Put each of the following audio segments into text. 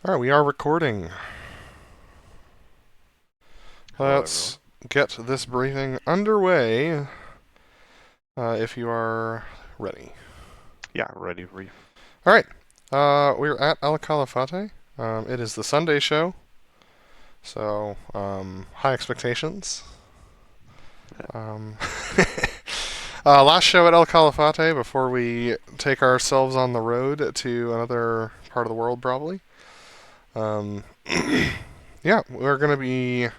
Alright, we are recording. Hello, Let's get this briefing underway, if you are ready. Yeah, ready, Reef. Alright, we're at El Calafate. It is the Sunday show, so high expectations. Last show at El Calafate before we take ourselves on the road to another part of the world, probably. Yeah, we're going to be...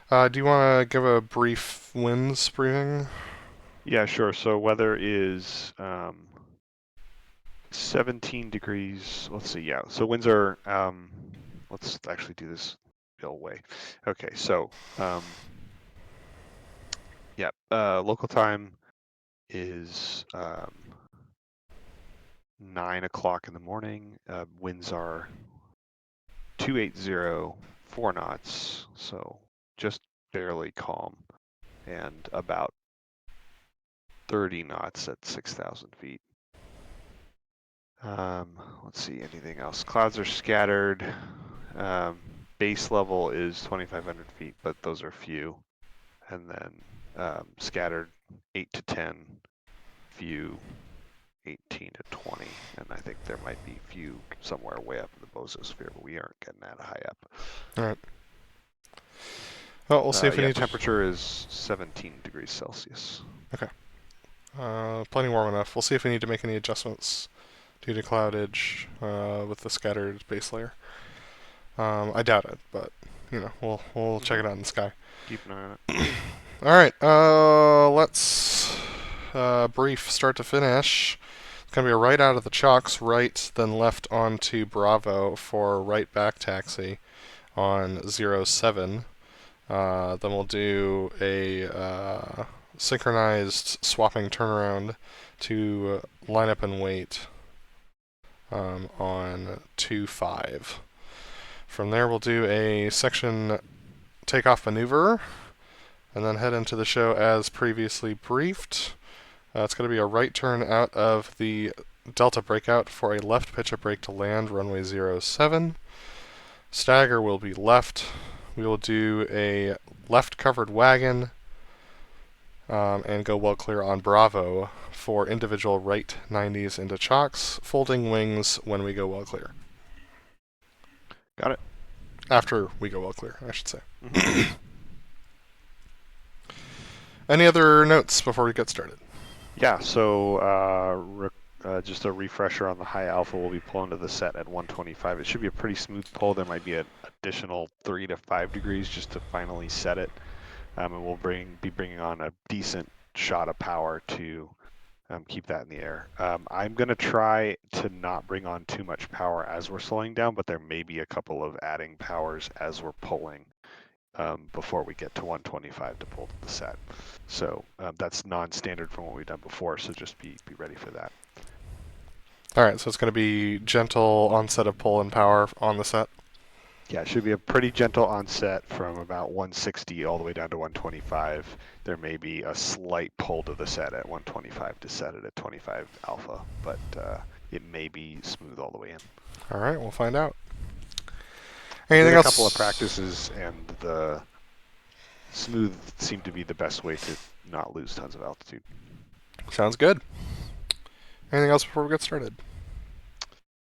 do you want to give a brief winds briefing? Yeah, sure. So weather is 17 degrees. Let's see. Yeah. So winds are. Let's actually do this the old way. Okay. So yeah. Local time is 9 o'clock in the morning. Winds are 280, 4 knots. So just barely calm, and about 30 knots at 6,000 feet. Let's see, anything else? Clouds are scattered. Base level is 2,500 feet, but those are few. And then scattered 8 to 10, few 18 to 20. And I think there might be few somewhere way up in the bososphere, but we aren't getting that high up. All right. Well, we'll see if we need temperature is 17 degrees Celsius. Okay. Plenty warm enough. We'll see if we need to make any adjustments due to cloudage with the scattered base layer. I doubt it, but you know, we'll check it out in the sky. Keep an eye on it. All right. Let's brief start to finish. It's gonna be a right out of the chocks, right, then left onto Bravo for right back taxi on 07. Then we'll do a synchronized swapping turnaround to line up and wait on 2-5. From there, we'll do a section takeoff maneuver and then head into the show as previously briefed. It's going to be a right turn out of the Delta breakout for a left pitch up brake to land runway 07. Stagger will be left. We will do a left covered wagon and go well clear on Bravo for individual right 90s into chocks, folding wings when we go well clear. Got it. After we go well clear, I should say. Any other notes before we get started? Yeah, so just a refresher on the high alpha. We'll be pulling to the set at 125. It should be a pretty smooth pull. There might be an additional 3 to 5 degrees just to finally set it. And we'll be bringing on a decent shot of power to keep that in the air. I'm going to try to not bring on too much power as we're slowing down, but there may be a couple of adding powers as we're pulling before we get to 125 to pull to the set. So that's non-standard from what we've done before, so just be ready for that. All right, so it's going to be gentle onset of pull and power on the set? Yeah, it should be a pretty gentle onset from about 160 all the way down to 125. There may be a slight pull to the set at 125 to set it at 25 alpha, but it may be smooth all the way in. All right, we'll find out. Anything else? A couple of practices, and the smooth seemed to be the best way to not lose tons of altitude. Sounds good. Anything else before we get started?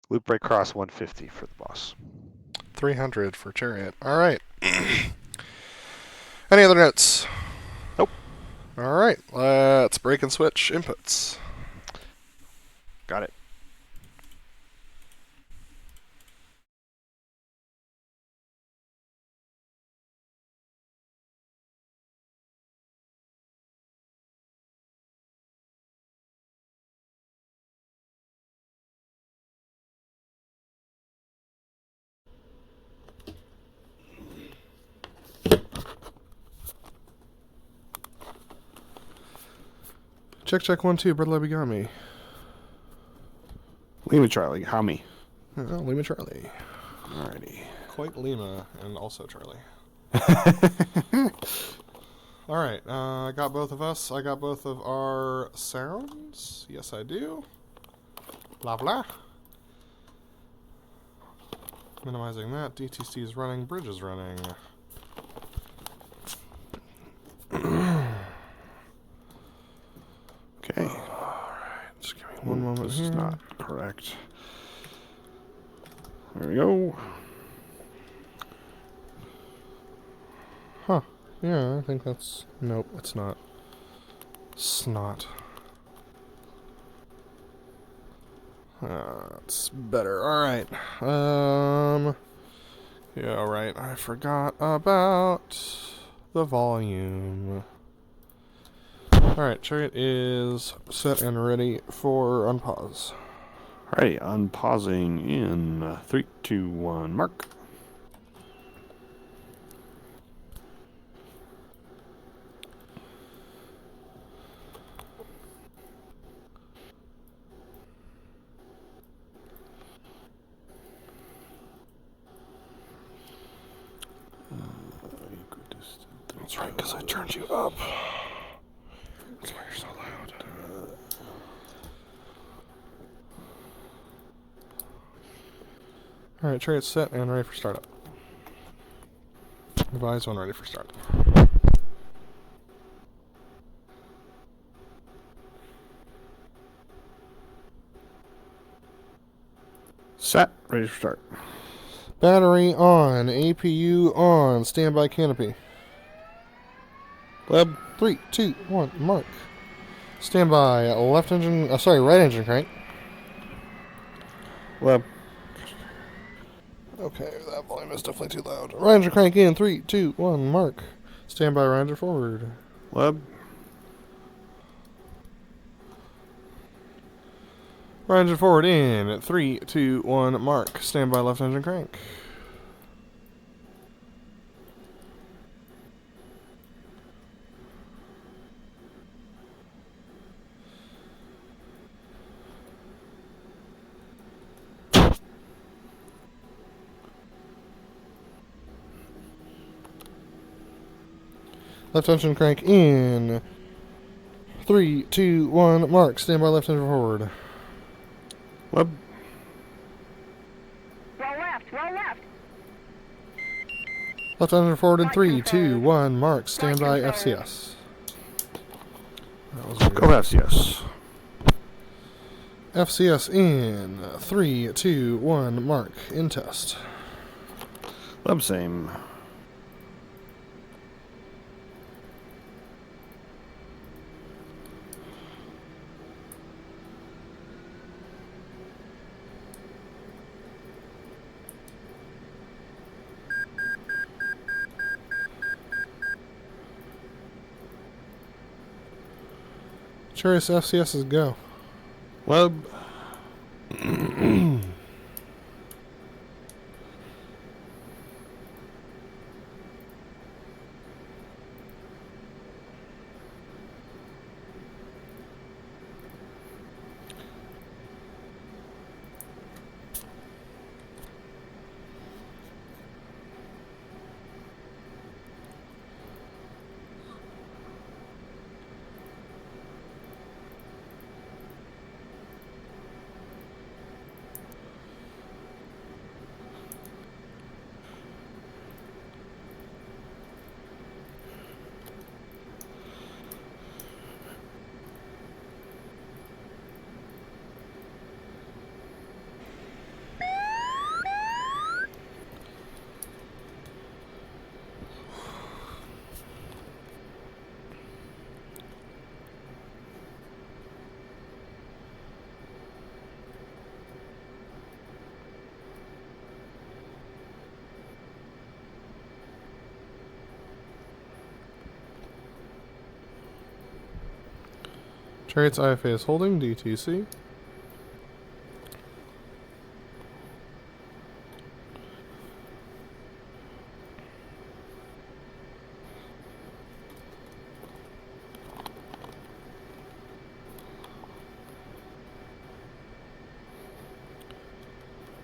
Loop break cross 150 for the boss. 300 for Chariot. All right. Any other notes? Nope. All right, let's break and switch inputs. Got it. Check 1 2. BrotherLeb got me. Lima Charlie, how me? Lima Charlie. Alrighty. Quite Lima and also Charlie. All right, I got both of us. I got both of our sounds. Yes, I do. Blah blah. Minimizing that. DTC is running. Bridge is running. Okay. Alright, just give me one moment This here. is not correct. There we go. Huh. Yeah, I think that's... Nope, it's not. Snot. That's better. Alright. Yeah, right. I forgot about the volume. Alright, Chariot is set and ready for unpause. Alrighty, unpausing in 3, 2, 1, mark. That's right, because I turned you up. That's why you're so loud. Alright, Chariot's set and ready for startup. Device one ready for start. Set, ready to start. Battery on, APU on, standby canopy. Leb, 3, 2, 1, mark. Standby, left engine, right engine crank. Leb, Okay, that volume is definitely too loud. Right engine crank in, 3, 2, 1, mark. Standby, right engine forward. Leb, Right engine forward in, 3, 2, 1, mark. Standby, left engine crank. Left engine crank in. 3, 2, 1, mark. Stand by left engine forward. Leb, Roll left, roll left. Left engine forward in Right 3, 2, confirmed. 1, mark. Stand by Right FCS. That was go weird. FCS. FCS in. 3, 2, 1, mark. In test. Leb, same. Chariot's FCS is go. Leb, Chariot's IFA is holding. DTC.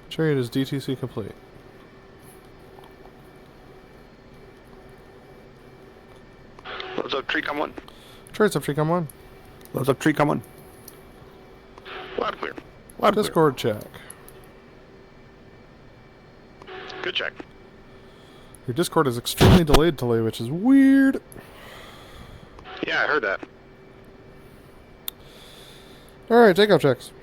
Chariot is DTC complete. Loads up tree, come on. Chariot's up, come on. Loads up tree, come on. Loud clear. Loud clear. Discord check. Good check. Your Discord is extremely delayed today, which is weird. Yeah, I heard that. Alright, takeoff checks.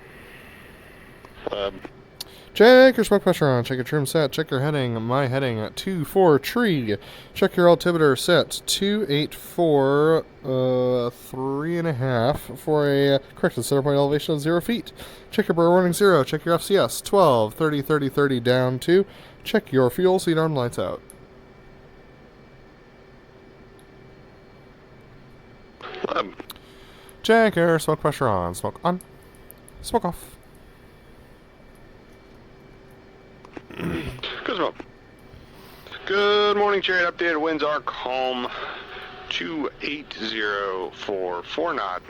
Check your smoke pressure on. Check your trim set. Check your heading. My heading at 2-4 tree. Check your altimeter set 284 3.5 for a corrected center point elevation of 0 feet. Check your burr warning 0. Check your FCS 12 30 30 30 down 2. Check your fuel seat arm lights out. Check your smoke pressure on. Smoke on. Smoke off. Good smoke. Good morning, Chariot. Updated winds are calm. 280 for 4 knot.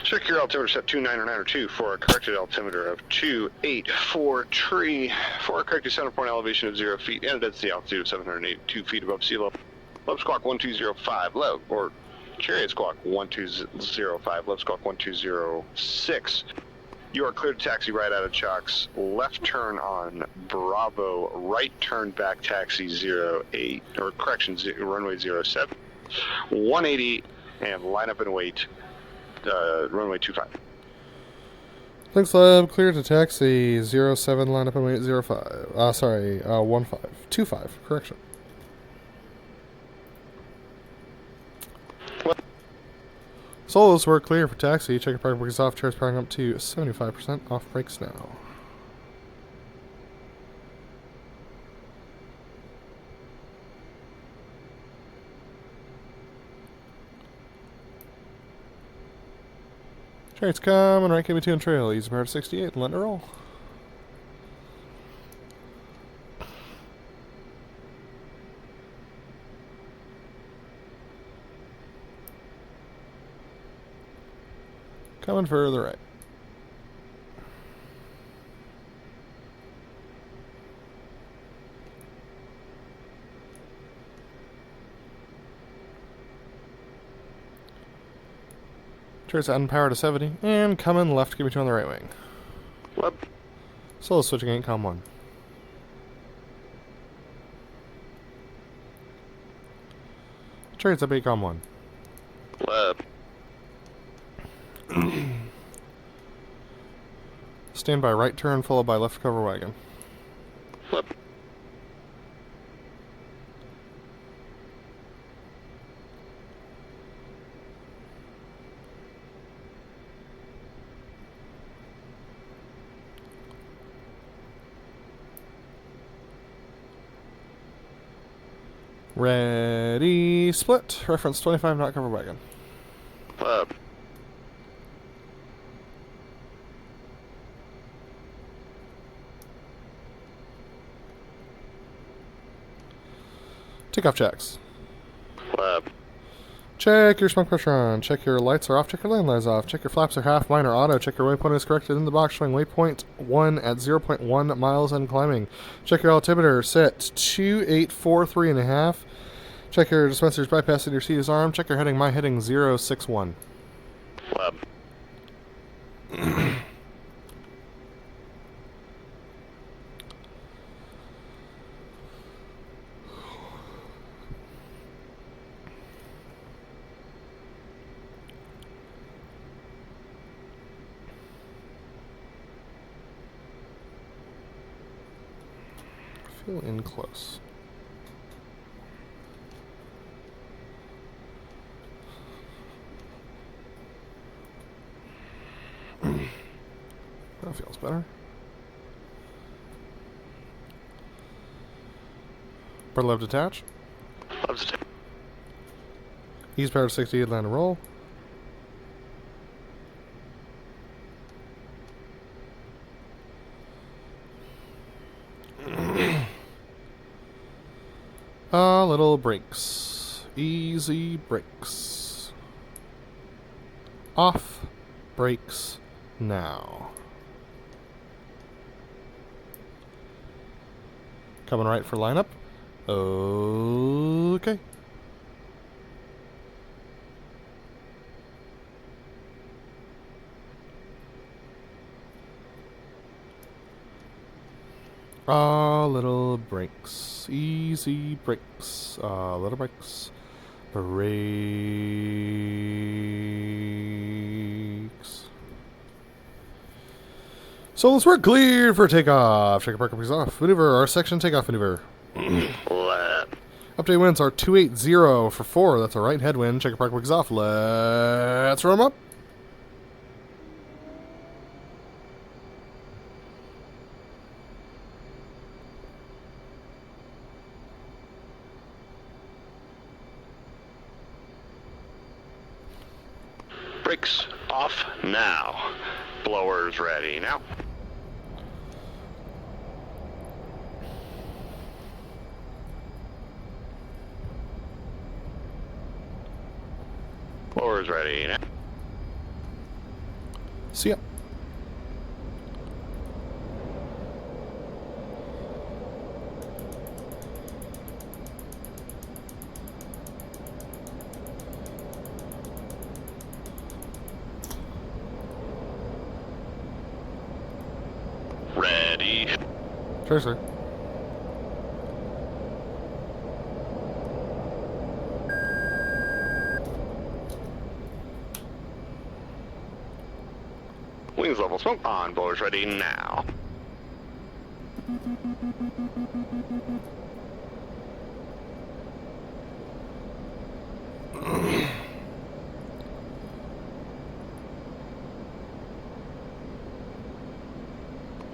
Check your altimeter set 299 for a corrected altimeter of 284 tree for a corrected center point elevation of 0 feet and a density altitude of 782 feet above sea level. Love squawk 1205 low, or Chariot squawk 1205, love squawk 1206. You are cleared to taxi right out of Chalks. Left turn on Bravo. Right turn back taxi 08, or correction, runway 07. 180 and line up and wait. Runway 25. Thanks, Lab. Clear to taxi 07, line up and wait 05. 15. 25, correction. Solos were clear for taxi. Check your parking brakes off. Chairs powering up to 75%. Off brakes now. Chariot's coming right KB2 and trail. Use power 68 and let it roll. Coming for the right. Turns adding power to 70. And coming left, give me 2 on the right wing. What? Solo switching 8, com 1. Turns up 8, com 1. Left. Stand by right turn, followed by left cover wagon. Left. Ready, split. Reference 25, not cover wagon. Left. Takeoff checks. Left. Check your smoke pressure on. Check your lights are off. Check your land lights off. Check your flaps are half. Mine are auto. Check your waypoint is corrected in the box showing waypoint 1 at 0.1 miles and climbing. Check your altimeter set 2843 and a half. Check your dispenser's bypassing your seat is armed. Check your heading. My heading 061. Left. Feel in close. That feels better. BrotherLeb detach. Left. Ease power 60, land and roll. Little brakes. Easy brakes. Off brakes now. Coming right for lineup. Okay. Little breaks. Easy breaks. Little breaks. Breaks. So let's work clear for takeoff. Check park is off. Maneuver. Our section takeoff maneuver. Update winds are 280 for 4. That's a right headwind. Check park is off. Let's roll 'em up. Brakes off now. Blowers ready now. Blowers ready now. See ya. Ready. Sure, sir. Wings level smoke on. Blowers ready now.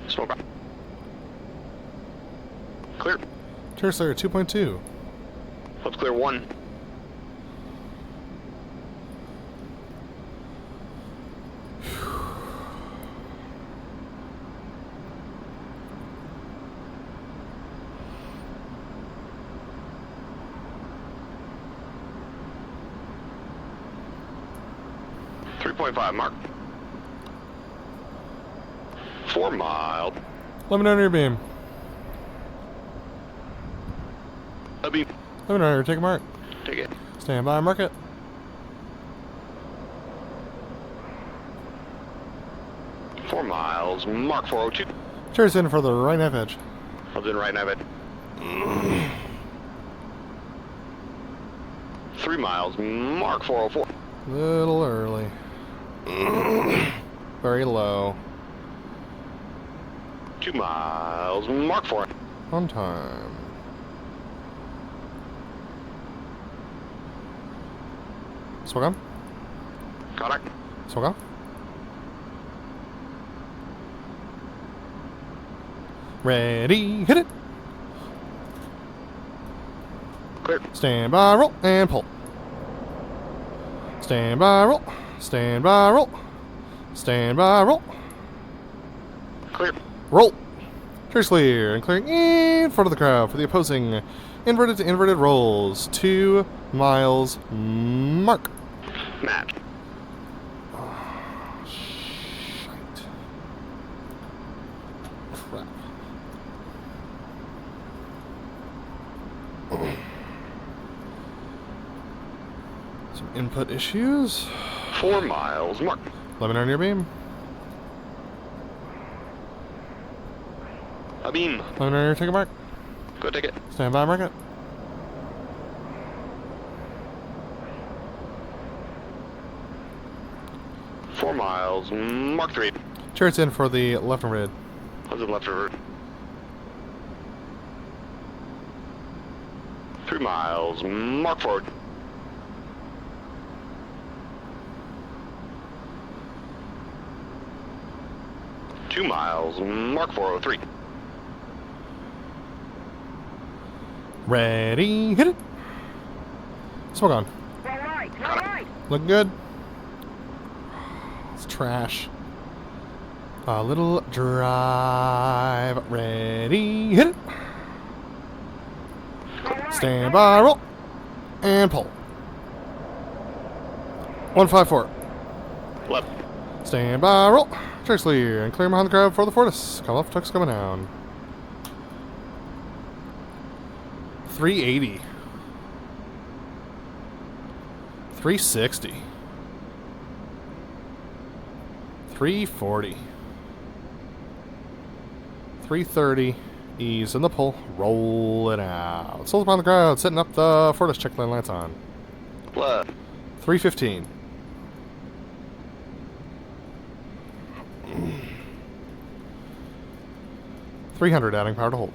Smoke on. Clear. Sure, sir. 2.2. Let's clear 1. .5 mark. 4 mile. Let me know your beam. A beam. Let me know your take a mark. Take it. Stand by, mark it. .4 miles. Mark 402. Cheers in for the right half edge. I was in right now, 3 miles. Mark 404. Little early. Very low. 2 miles. Mark 4. On time. Swag on. Contact. Swag on. Ready, hit it. Clear. Stand by, roll, and pull. Stand by, roll. Stand by, roll. Stand by, roll. Clear. Roll. Cheers clear and clearing in front of the crowd for the opposing inverted to inverted rolls. 2 miles mark. Match. Shite. Crap. Some input issues. 4 miles. Mark. Let me know on your beam. A beam. Let me know on your take a mark. Go take it. Stand by, mark it. .4 miles. Mark 3. Chariots in for the left and red. I was in left river. 3 miles. Mark 4. .2 miles. Mark 403. Ready, hit it. Smoke on. All right. Looking good. It's trash. A little drive. Ready, hit it. Stand by, roll, and pull. 154. Left. Stand by, roll. Check clear and clear behind the crowd for the Fortis. Come off, truck's coming down. 380. 360. 340. 330. Ease in the pull. Roll it out. Souls upon the ground. Setting up the Fortis. Check line lights on. Left. 315. $300 adding power to hold.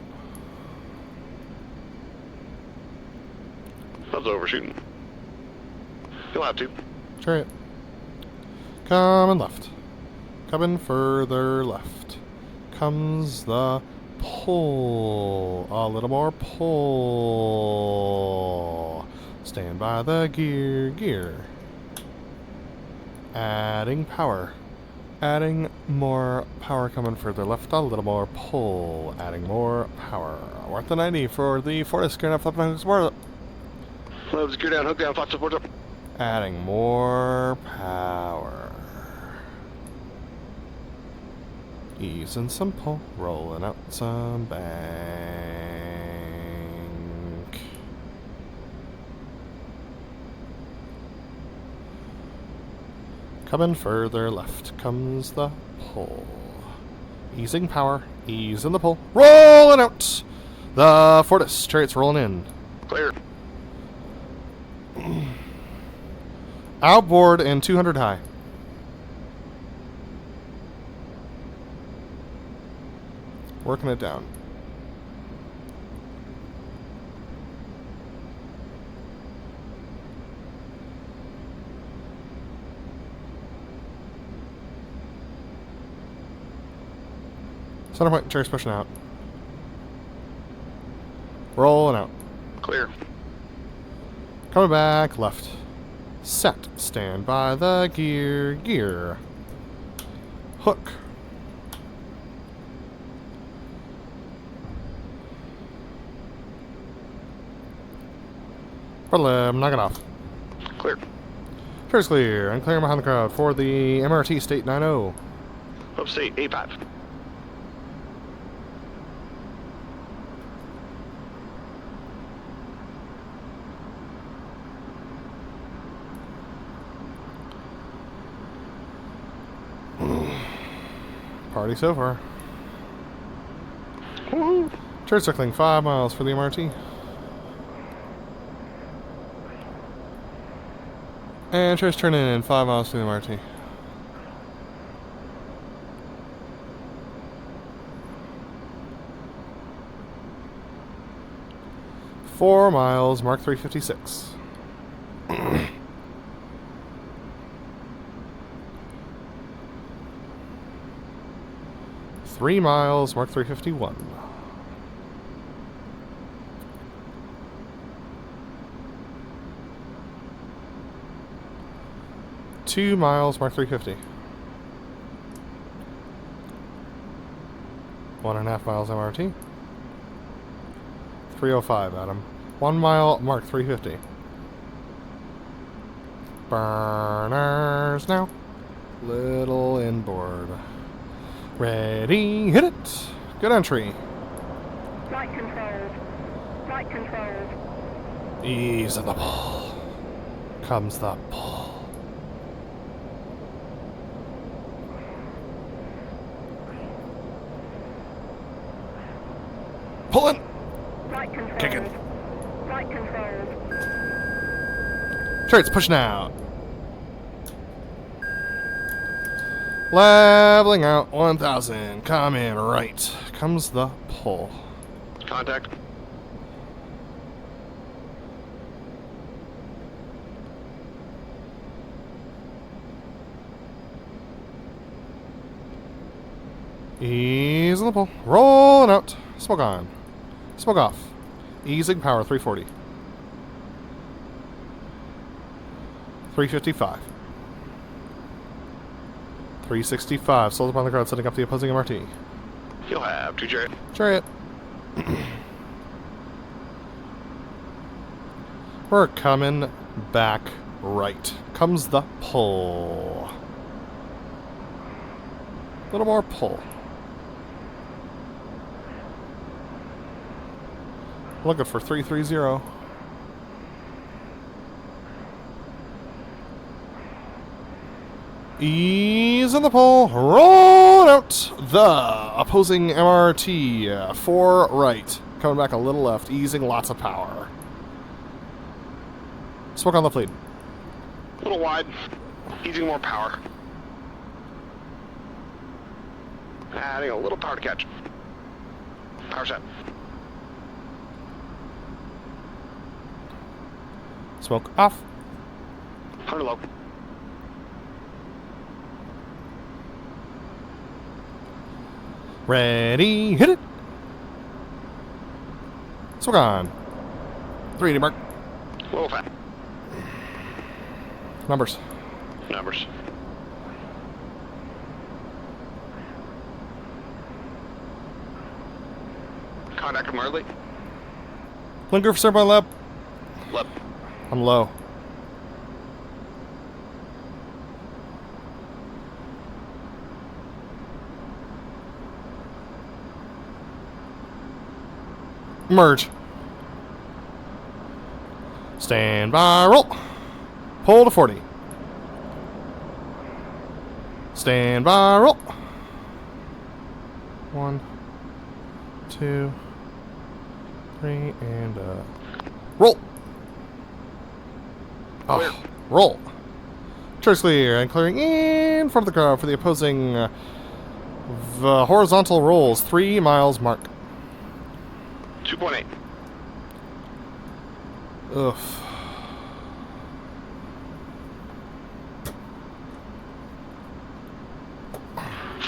Club's overshooting. You'll have to. Chariot. Coming left. Coming further left. Comes the pull. A little more pull. Stand by the gear. Adding power. Adding more power coming further left. A little more pull. Adding more power. Worth the 90 for the Fortis. Gearing up, flipping, support. Club's gear down, hook down, flap support up. Adding more power. Easing some pull, rolling out some bank. Coming further left comes the pull. Easing power, easing the pull, rolling out. The Fortis, Chariot's rolling in. Clear. Outboard and 200 high. Working it down. Center point, Chariot's pushing out. Rolling out. Clear. Coming back left. Set. Stand by the gear. Hook. BrotherLeb, knock it off. Clear. Chair's clear. I'm clearing behind the crowd for the MRT State 90. Upstate, 85. Party's over. Woohoo! Church circling 5 miles for the MRT. And church turning in 5 miles to the MRT. Four miles, Mark 356. 3 miles, Mark 351. Two miles, Mark 350. 1.5 miles MRT. 305, Adam. 1 mile, Mark 350. Burners now. Little inboard. Ready, hit it. Good entry. Flight controls. Flight controls. Ease of the pull. Comes the pull. Pulling. Flight controls. Kicking. Flight controls. Sure, it's pushing out. Leveling out 1,000. Coming right. Comes the pull. Contact. Ease on the pull. Rolling out. Smoke on. Smoke off. Easing power 340. 355. 365. Sold upon the crowd, setting up the opposing MRT. You'll have 2 Chariot. Chariot. We're coming back right. Comes the pull. A little more pull. Looking for 330. Ease in the pole. Roll out the opposing MRT. 4 right. Coming back a little left. Easing lots of power. Smoke on the lead. A little wide. Easing more power. Adding a little power to catch. Power set. Smoke off. 100 low. Ready. Hit it. Smoke on. 380 mark. A little fat. Numbers. Numbers. Contact with Marley. Linger for standby lab. Lep. I'm low. Merge. Stand by, roll. Pull to 40. Stand by, roll. 1, 2, 3, and roll. Clear. Roll. Church clear and clearing in front of the crowd for the opposing the horizontal rolls. 3 miles mark. 2.8. Ugh.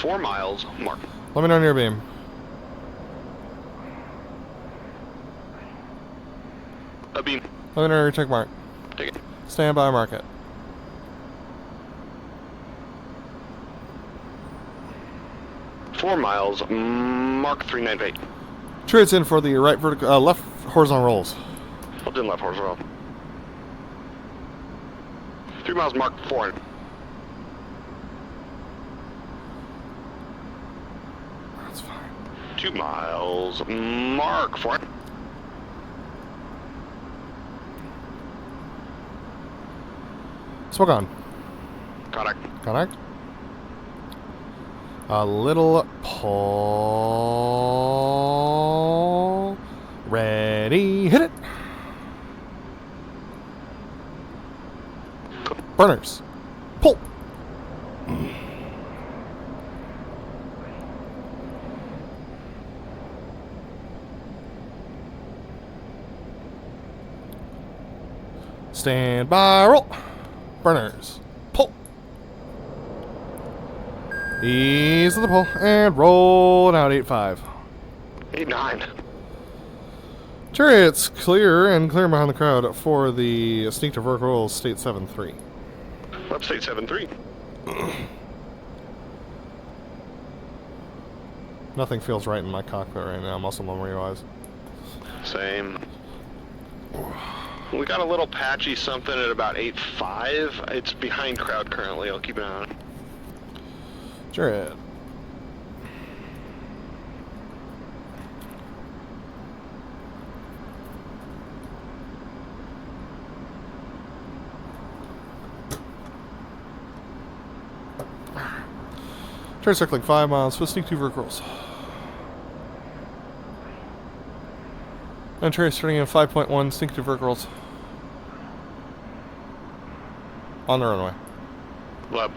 Four miles mark. Let me know near beam. A beam. Let me know your check mark. Take it. Stand by market. Four miles. Mark 398. Chariots in for the right vertical, left horizontal rolls. Left and left horizontal. 3 miles mark 400. That's fine. 2 miles mark 400. Smoke on. Contact. Connect. A little pull. Ready. Hit it. Burners. Pull. Stand by. Roll. Burners. Pull. Ease of the pull and roll it out 8-5. 8-9. Chariots clear and clear behind the crowd for the sneak to vertical rolls state 7-3. Left state 7-3. Nothing feels right in my cockpit right now, muscle memory wise. Same. We got a little patchy something at about 8.5. It's behind crowd currently. I'll keep an eye on it. Chariot. Chariot circling 5 miles for sneak 2 verticals. And chariot starting in 5.1, sneak 2 verticals. On the runway. Leb.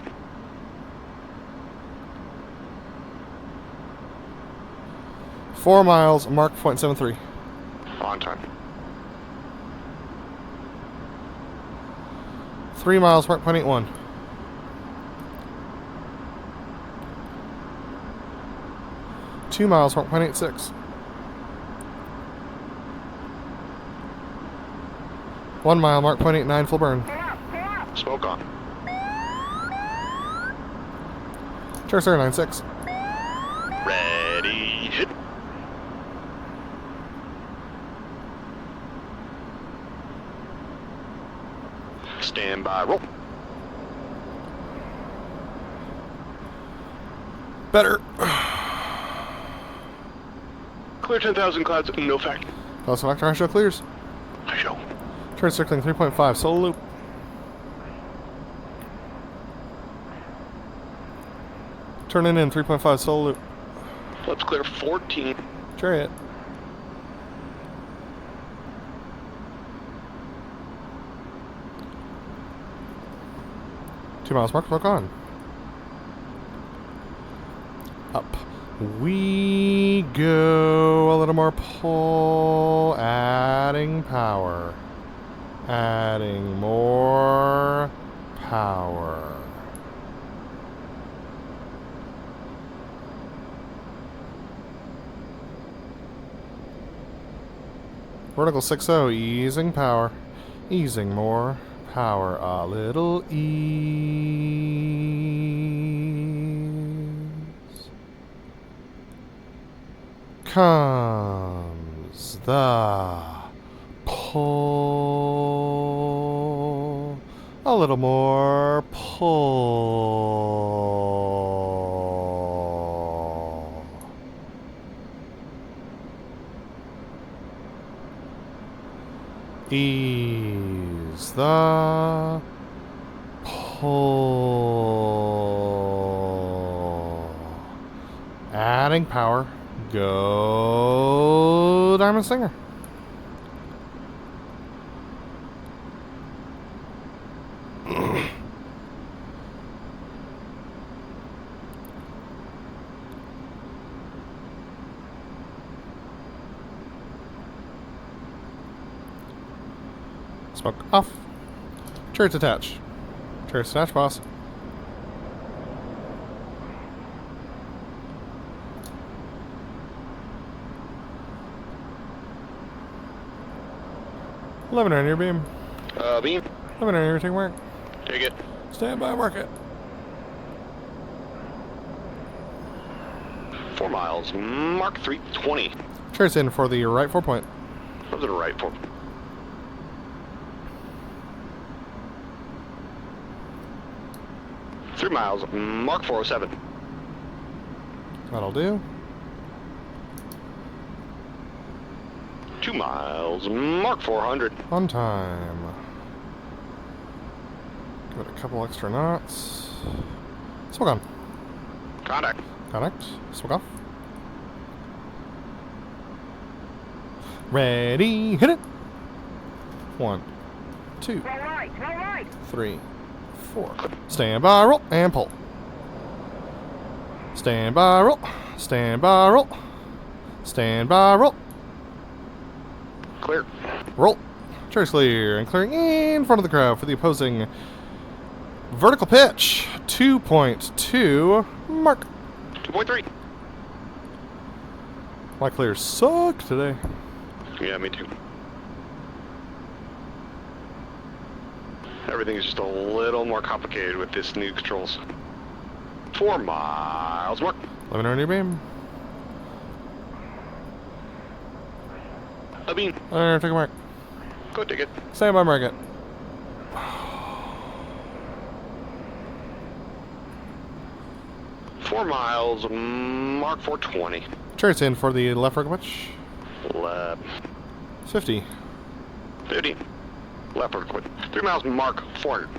Four miles, mark 0.73. On time. 3 miles, mark 0.81. 2 miles, mark 0.86. 1 mile, mark 0.89, full burn. Smoke on. Chair sir, 96. Ready. Hit. Stand by. Roll. Better. Clear 10,000 clouds. No fact. Close factor, Airshow clears. I show. Chair circling 3.5, solo loop. Turning in 3.5 solo loop. Let's clear 14. Chariot. Two miles mark, smoke on. Up we go. A little more pull. Adding power. Adding more power. Vertical 6-0, easing power. Easing more power. A little ease. Comes the pull. A little more pull. Ease the pull. Adding power. Go Diamond Singer. Smoke off. Chariots attach. Chariots attach, boss. Living on your beam. Beam. Living on your take mark. Take it. Stand by, mark it. 4 miles. Mark 320. Chariots in for the right 4 point. Up to the right 4. Three miles. Mark 407. That'll do. 2 miles. Mark 400. On time. Give it a couple extra knots. Smoke on. Contact. Connect. Smoke off. Ready. Hit it. 1, 2, Roll right, roll right. 3, 4. Stand by, roll, and pull. Stand by, roll. Stand by, roll. Stand by, roll. Clear. Roll. Chariots clear. And clearing in front of the crowd for the opposing vertical pitch. 2.2 mark. 2.3. My clears suck today. Yeah, me too. Everything is just a little more complicated with this new controls. 4 miles. Mark. Let me know on your beam. A beam. Take a mark. Go take it. Stand by, mark it. Four miles. Mark 420. Chariots in for the left vertical pitch. Left. 50. 50. Left or quit. 3 miles. Mark 400.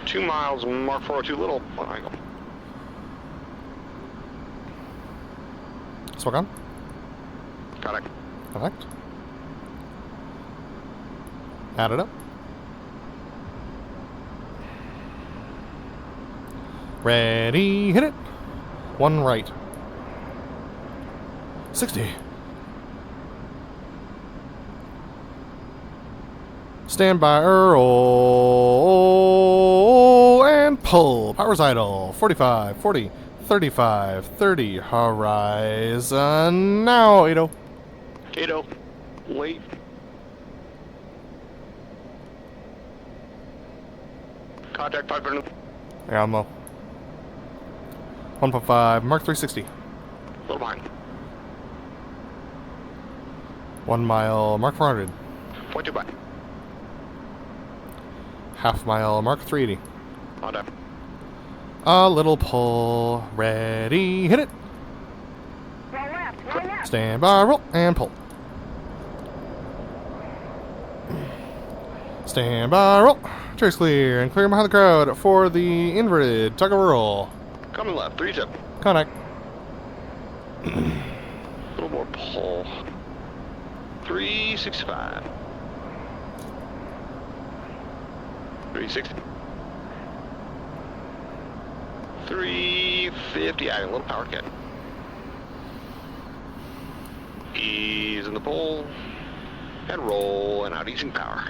Two miles. Mark 402. Little angle. Smoke on. Contact. Connect. Add it up. Ready, hit it. 1 right. 60. Stand by, roll, and pull. Power's idle. 45, 40, 35, 30. Horizon now, 80. 80. Late. Contact 500. Yeah, I'm low. 1.5, Mark 360. A little behind. 1 mile, Mark 400. 0.2 by. Half mile, Mark 380. Contact. A little pull. Ready, hit it. Roll left, roll left. Stand by, roll, and pull. Stand by, roll. Trace clear and clear behind the crowd for the inverted tug of roll. Coming left, 3-7. Connect. A little more pull. 365. 360. 350. Adding a little power cut. Ease in the pull. And roll and out, easing power.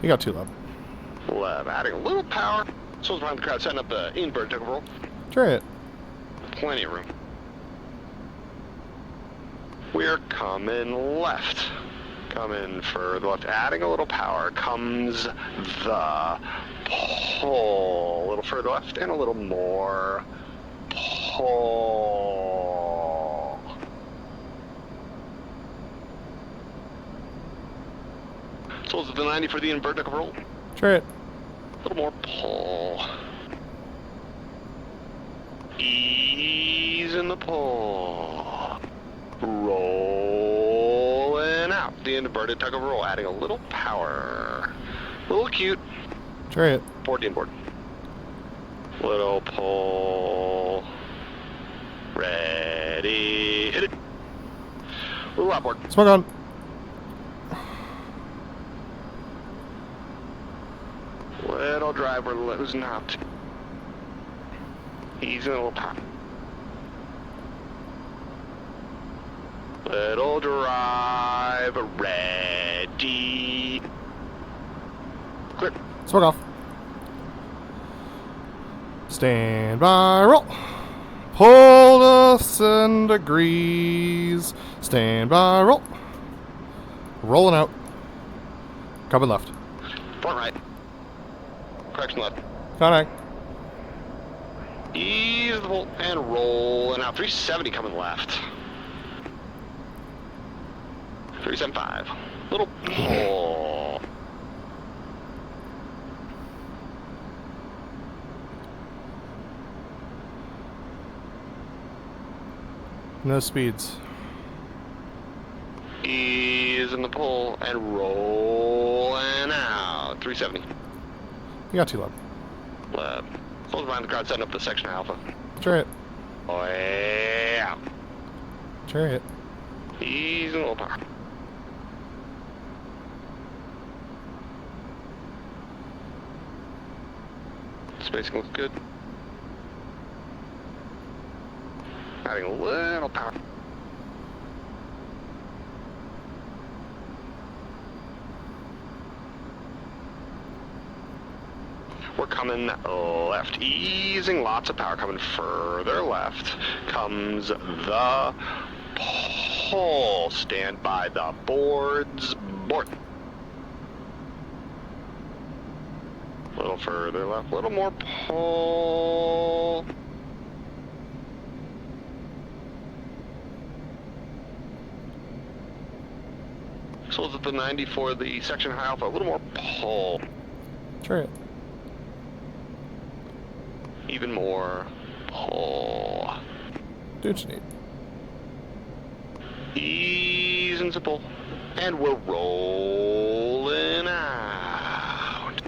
You got 2 left. Left, adding a little power. Souls behind the crowd, setting up the invert tug of roll. Chariot. Plenty of room. We're coming left. Coming further left, adding a little power. Comes the pull. A little further left and a little more pull. Souls at the 90 for the invert tug of roll. Chariot. A little more pull. Ease in the pull. Rolling out. The inverted tug of roll, adding a little power. A little cute. Chariot. 14 board. Little pull. Ready. Hit it. Little outboard. Smoke on. Little driver losing out. Easy little pop. Little drive, ready. Clear. Smoke off. Stand by, roll. Pull to 7 degrees. Stand by, roll. Rolling out. Coming left. Front right. Correction left. Connect. Ease the bolt and roll and out. 370 coming left. 375. Little pull. No speeds. Ease in the pull and roll and out. 370. You got 2 left. Left. Close behind the crowd, setting up the section alpha. Chariot. Way out. Chariot. Ease and a little power. Spacing looks good. Adding a little power. We're coming left, easing lots of power, coming further left. Comes the pull. Stand by the boards. Board. A little further left, a little more pull. Souls at the 90 for the section high alpha, a little more pull. Chariot. Even more pull. Do what you need. Ease and simple. And we're rolling out.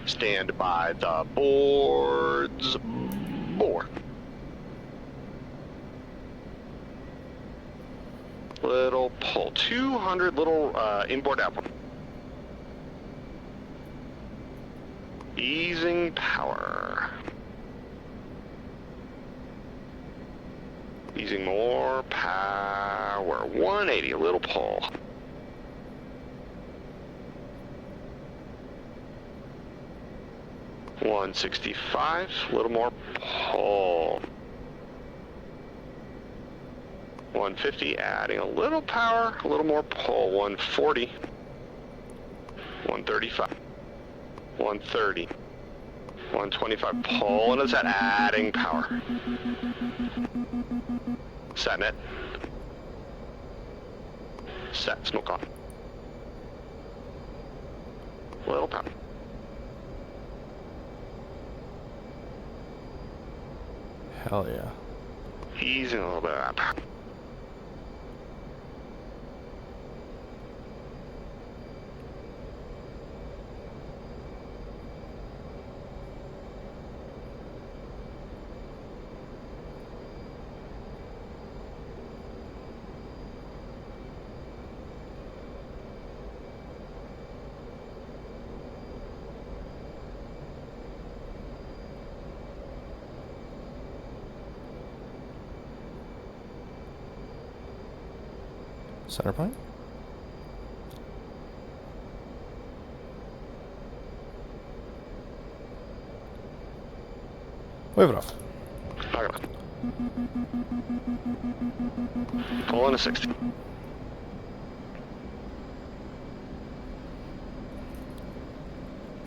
Stand by the boards. Board. Little pull. 200 little inboard outboard. Easing power. Easing more power. 180, a little pull. $165, a little more pull. 150, adding a little power, a little more pull. 140. 135. 130. 125, pull, and it's that adding power. Setting it. Set, smoke on. Little power. Hell yeah. Easing a little bit of that power. Center point. Wave it off. Power left. Pull in a 60.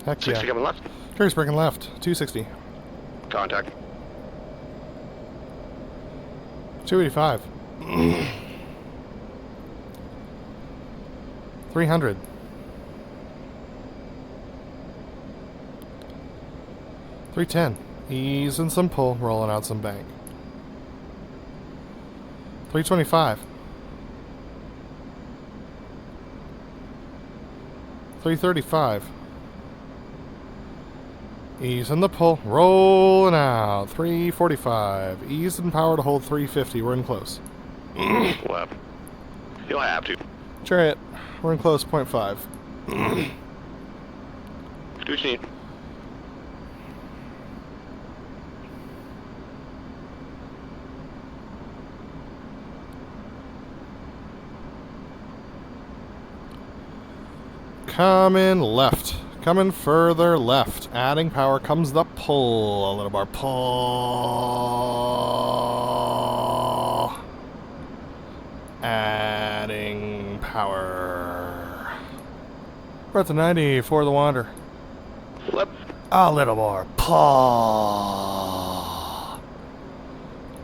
Heck 60 yeah. coming left. Carrier's breaking left. 260. Contact. 285. 300. 310. Easing some pull, rolling out some bank. 325. 335. Easing the pull, rolling out. 345. Easing power to hold 350. We're in close. Left. You'll have to. Chariot, we're in close, 0.5. Do what you need. Coming left. Coming further left. Adding power comes the pull. A little more pull. Adding power. We're at the 90 for the Wander. Left. A little more pull.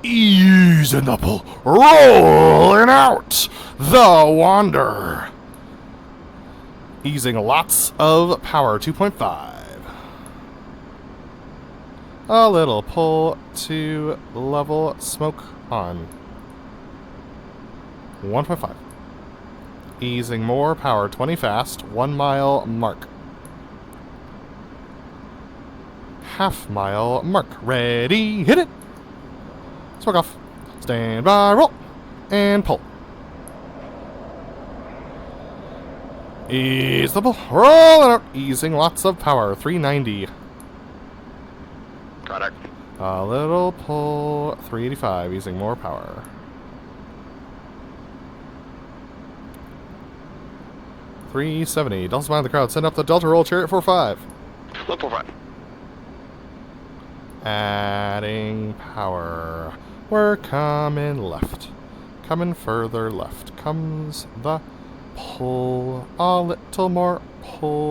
Easing the pull. Rolling out the Wander. Easing lots of power, 2.5. A little pull to level smoke on. 1.5. Easing more power, 20 fast, 1 mile mark. Half mile mark. Ready, hit it. Smoke off. Stand by, roll, and pull. Ease the pull. Rolling out. Easing lots of power. 390. Contact. A little pull. 385. Easing more power. $370. Delta's behind the crowd. Send up the Delta roll. Chariot 4-5. Left 45. Adding power. We're coming left. Coming further left. Comes the pull. A little more pull.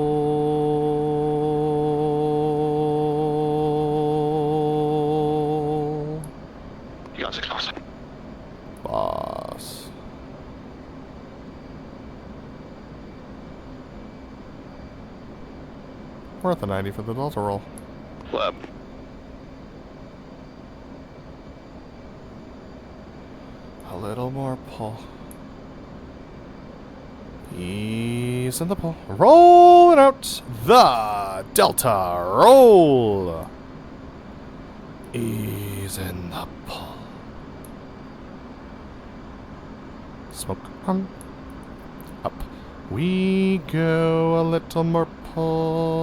You got 6 boss. Boss. We're at the 90 for the Delta roll. Left. A little more pull. Ease in the pull. Rolling out the Delta roll. Ease in the pull. Smoke on. Up. We go. A little more pull.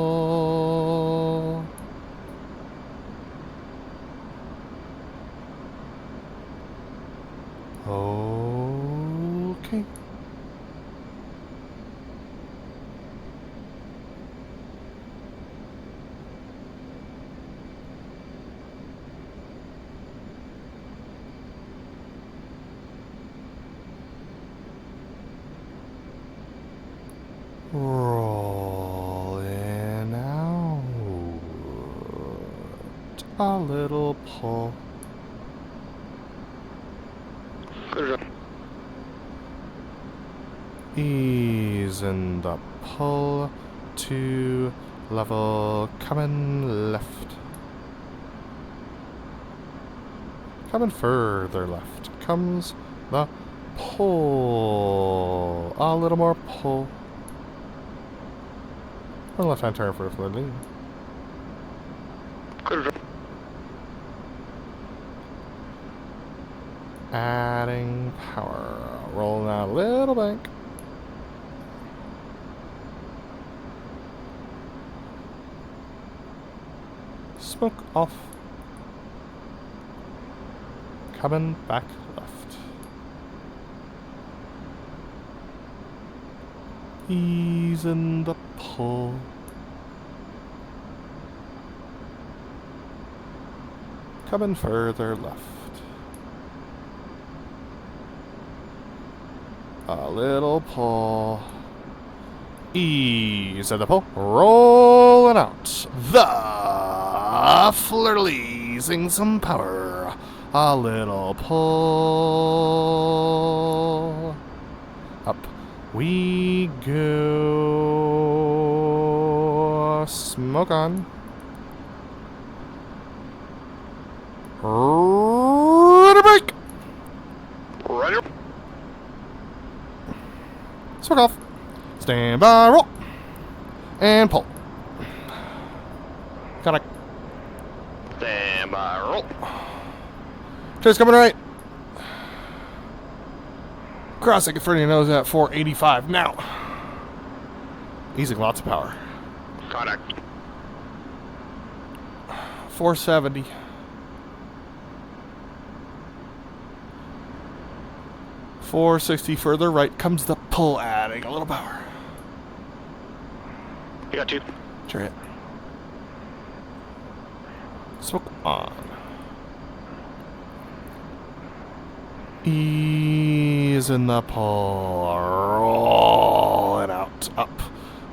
Okay. Rolling out. A little pull. Clear. Ease in the pull to level coming left. Coming further left comes the pull. A little more pull. One left hand turn for a fluid lead. Clear. Adding power. Rolling out a little bank. Smoke off. Coming back left. Ease in the pull. Coming further left. A little pull. Ease in the pull. Rolling out. The flirting some power. A little pull. Up we go. Smoke on. Ready break. Ready. Smoke off. Stand by, roll. And pull. Connect. Stand by, roll. Chase coming right. Crossing in front of your nose at 485 now. Easing lots of power. Contact. 470. .460 further right comes the pull, adding a little power. You got 2. Chariot. Smoke on. Ease in the pull. Roll it out. Up.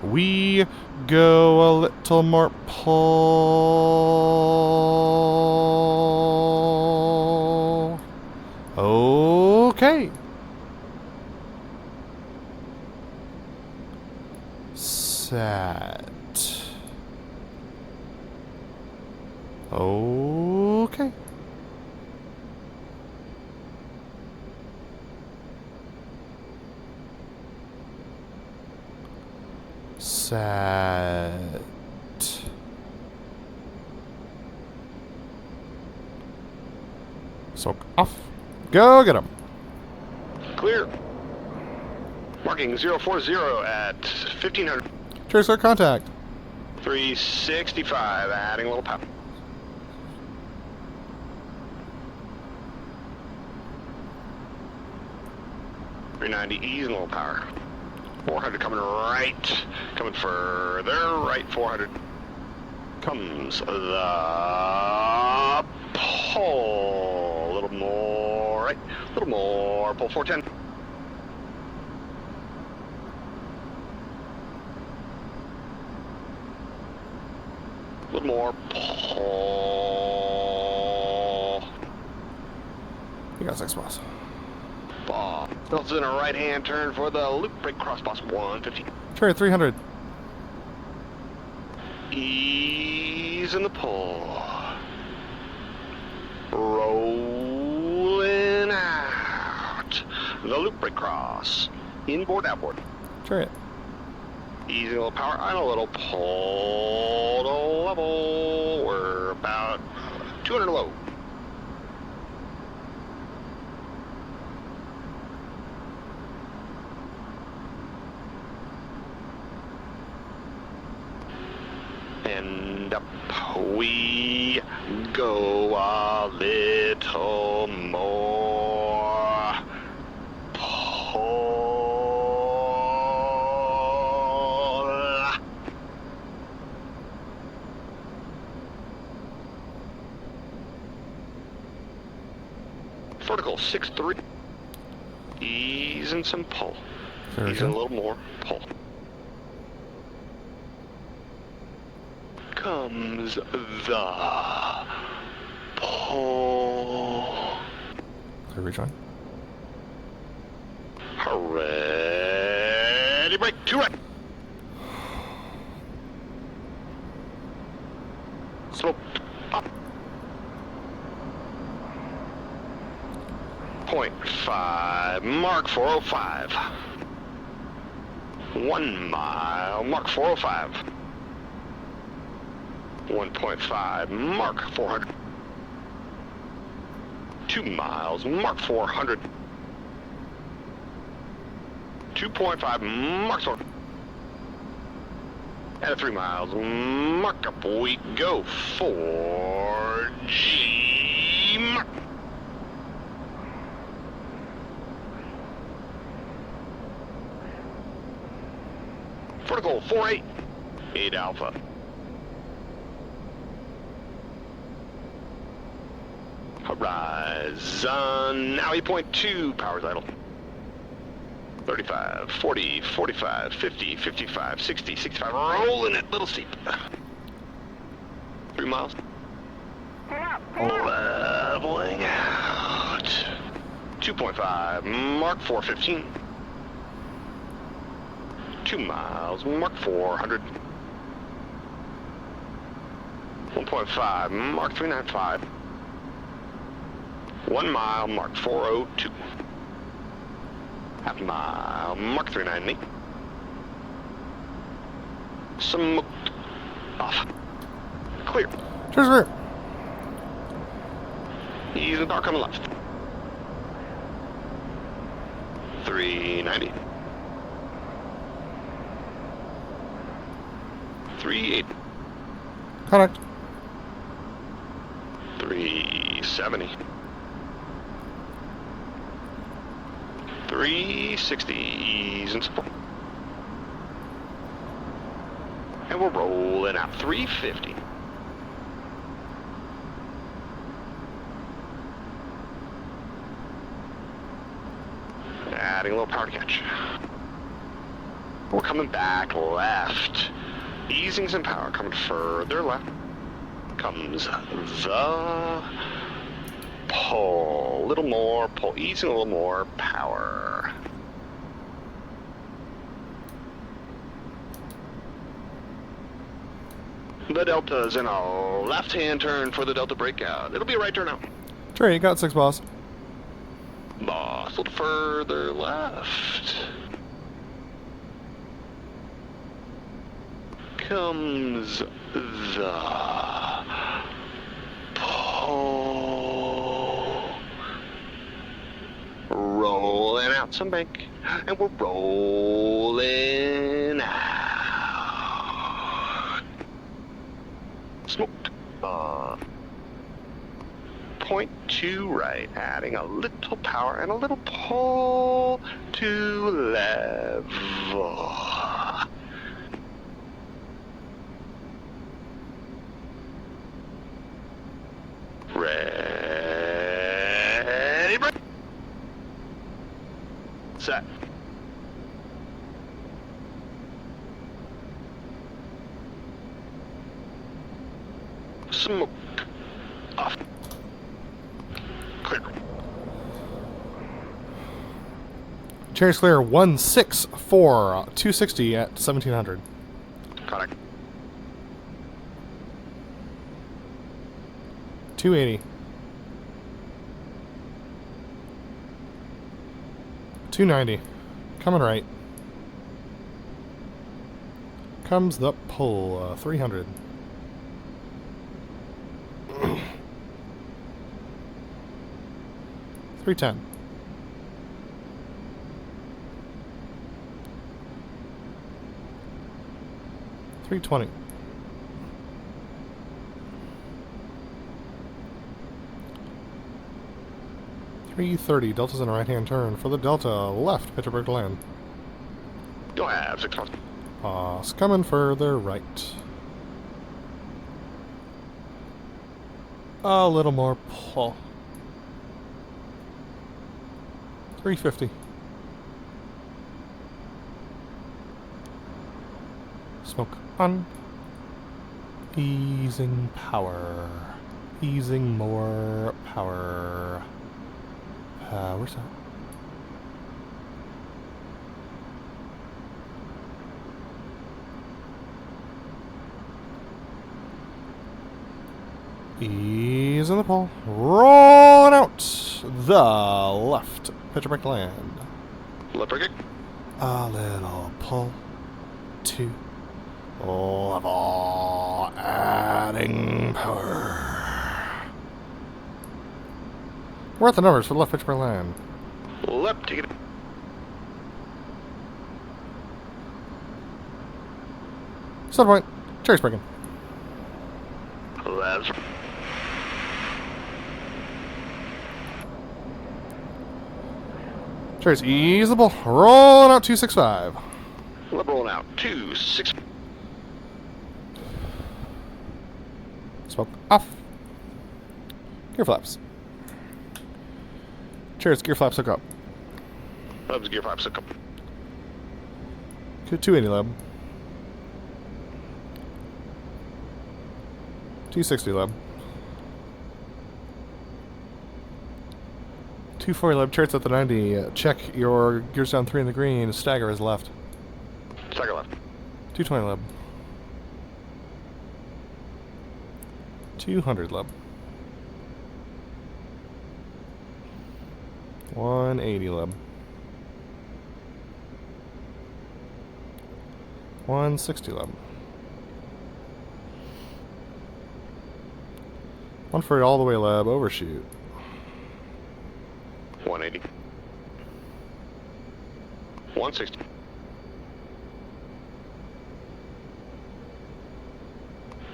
We go a little more pull. Okay. Set. Okay. Set. Soak off. Go get him. Clear. Marking 040 at 1500. Tracer contact. 365, adding a little power. .390, easing a little power. 400 coming right, coming further right, 400. Comes the pull. A little more right, a little more, pull 410. A little more pull. You got 6 balls. Ball. Belts in a right hand turn for the loop break cross boss 150. Chariot 300. Ease in the pull. Rolling out. The loop break cross. Inboard, outboard. Chariot. Easy little power and a little pull to level. We're about 200 low. And up we go a little more. Pull. Vertical 6-3. Ease and some pull. Ease and a little more pull. Comes the pull. Clear rejoin. Ready, break, 2 right. Slope up. 0.5, mark 405. 1 mile, mark 405. 1.5, mark 400. 2 miles, mark 400. 2.5, mark 400. And at 3 miles, mark up we go. 4G, mark. Vertical 48. 8 Alpha. Horizon. Now 8.2. Power's idle. 35, 40, 45, 50, 55, 60, 65. Rolling it. Little steep. 3 miles. Pull up, pull up. Leveling out. 2.5. Mark 415. 2 miles. Mark 400. 1.5. Mark 395. 1 mile. Mark 402. Half mile. Mark 390. Smoked. Off. Clear. Cheers, clear. Ease the car coming left. 390. 38. Contact. 370. 360. Ease and support. And we're rolling out. 350. Adding a little power to catch. We're coming back left. Easing some power. Coming further left. Comes the pull. A little more pull. Easing a little more power. The Delta's in a left-hand turn for the Delta breakout. It'll be a right turn out. Trey, you got 6 boss. Boss, a little further left. Comes the pull. Rolling out some bank. And we're rolling out. Smoked. 0.2 right, adding a little power and a little pull to level. Ready, break. Set. Smoked. Off. Clear. Cherry's clear 164, 260 at 1700. Contact. 280. 290. Coming right. Comes the pull, 300. 310. 320. 330. Delta's in a right-hand turn for the Delta. Left, Pittsburgh to land. You'll have 6 months. Boss coming further right. A little more pull. 350. Smoke on. Easing power. Easing more power. Where's that? Easing the pole. Rolling out the left. Pitcher back to land. Leprechaun. A little pull. 2. Level. Adding power. We're at the numbers for the left pitch per land. Left, take it. Set point. Cherry's breaking. Left. Cherry's ease the ball. Rolling out 265. Leb rolling out. 2-6. Smoke off. Gear flaps. Cheers, gear flaps hook up. Leb's gear flaps hook up. 280 leb. 260 leb. 240 leb, charts at the 90. Check your gears down 3 in the green. Stagger is left. Stagger left. 220 leb. 200 leb. 180 leb. 160 leb. 140 all the way leb, overshoot. 180. 160.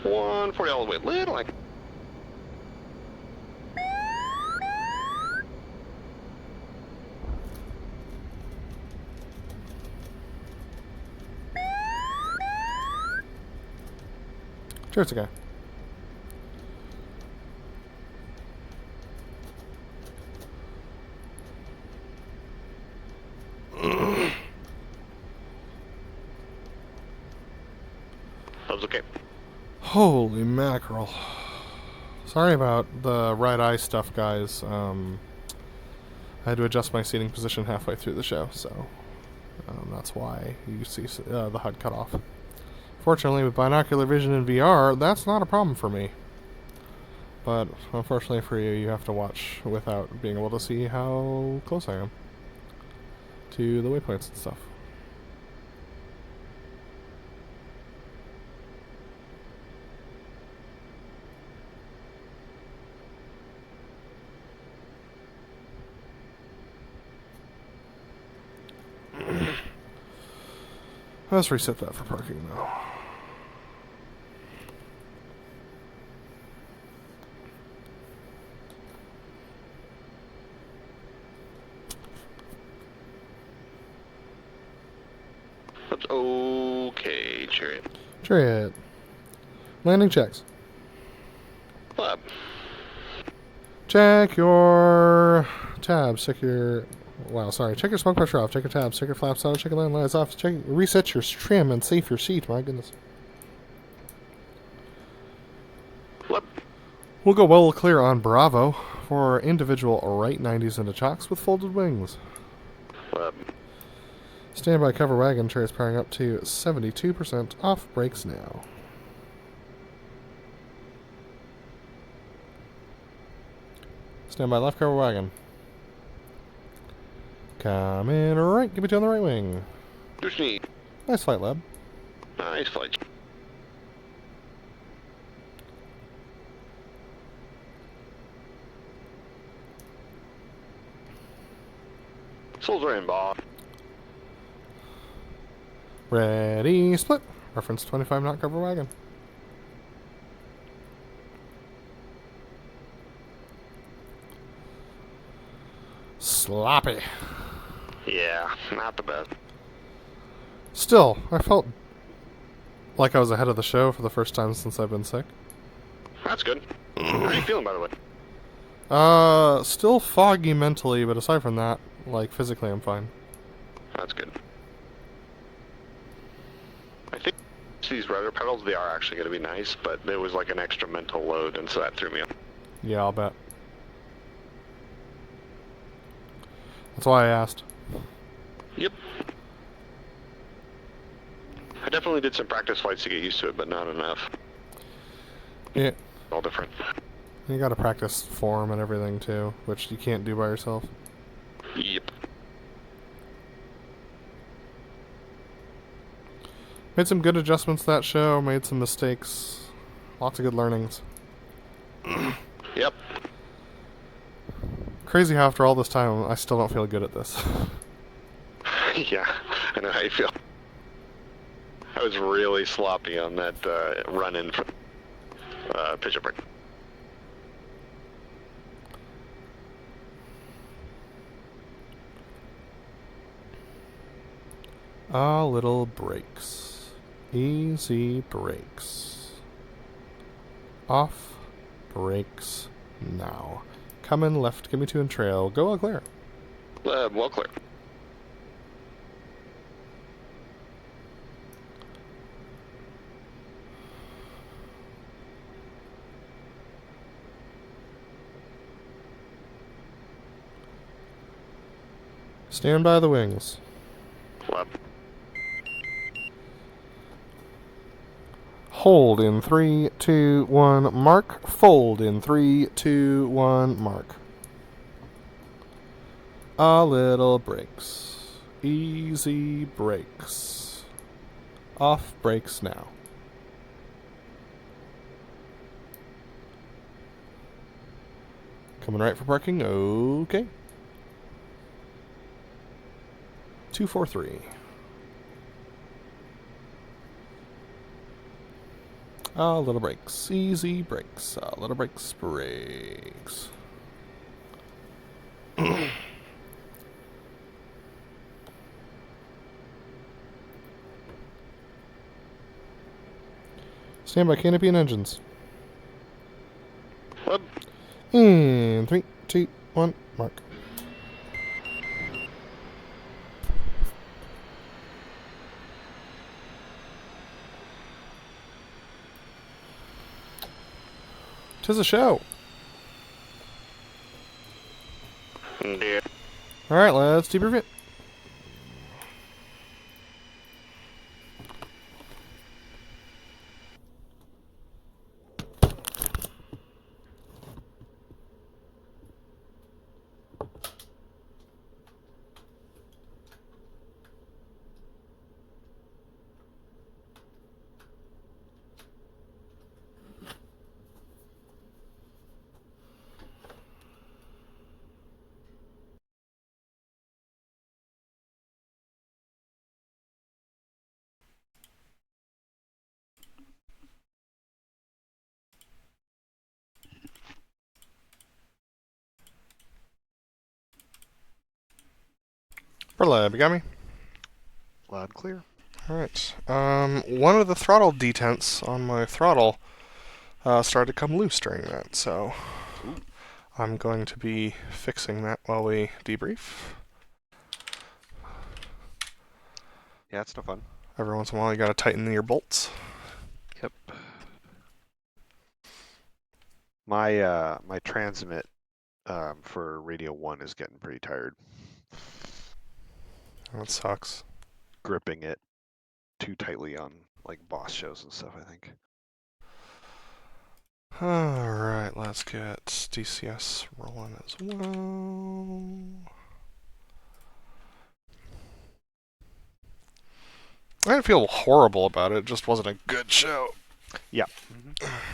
140 all the way. Little like. Cheers, guy. That was okay. Holy mackerel. Sorry about the right eye stuff, guys. I had to adjust my seating position halfway through the show, so that's why you see the HUD cut off. Fortunately, with binocular vision in VR, that's not a problem for me. But unfortunately for you, you have to watch without being able to see how close I am to the waypoints and stuff. Let's reset that for parking now. That's okay, Chariot. Chariot. Landing checks. Lab. Check your tabs. Check your... Wow, sorry. Check your smoke pressure off. Check your tabs. Check your flaps out. Check your land lights off. Check, reset your trim and safe your seat. My goodness. Lab. We'll go well clear on Bravo for individual right 90s into chocks with folded wings. Lab. Standby cover wagon chair is powering up to 72% off brakes now. Standby left cover wagon. Coming right, give it to you on the right wing. Douche. Nice flight, Leb. Nice flight. Souls are in, boss. Ready, split. Reference 25 knot cover wagon. Sloppy. Yeah, not the best. Still, I felt like I was ahead of the show for the first time since I've been sick. That's good. How are you feeling, by the way? Still foggy mentally, but aside from that, like physically I'm fine. That's good. I think these rudder pedals, they are actually going to be nice, but there was like an extra mental load, and so that threw me off. Yeah, I'll bet. That's why I asked. Yep. I definitely did some practice flights to get used to it, but not enough. Yeah. All different. You gotta practice form and everything too, which you can't do by yourself. Yep. Made some good adjustments that show, made some mistakes. Lots of good learnings. Yep. Crazy how after all this time, I still don't feel good at this. Yeah, I know how you feel. I was really sloppy on that run-in for pitch-up break. A little brakes. Easy brakes. Off. Brakes. Now. Come in left, give me 2 and trail. Go all clear. Well clear. Stand by the wings. Left. Hold in 3, 2, 1, mark. Fold in 3, 2, 1, mark. A little brakes. Easy brakes. Off brakes now. Coming right for parking. Okay. 243. A little brakes. Easy brakes. A little brakes. Brakes. Stand by canopy and engines. Left. In 3, 2, 1, mark. Tis a show. Yeah. Alright, let's debrief it. BrotherLeb, you got me? Loud clear. Alright. One of the throttle detents on my throttle started to come loose during that, so I'm going to be fixing that while we debrief. Yeah, it's no fun. Every once in a while you gotta tighten your bolts. Yep. My transmit for Radio 1 is getting pretty tired. That sucks. Gripping it too tightly on like boss shows and stuff, I think. Alright, let's get DCS rolling as well. I didn't feel horrible about it, it just wasn't a good show. Yeah,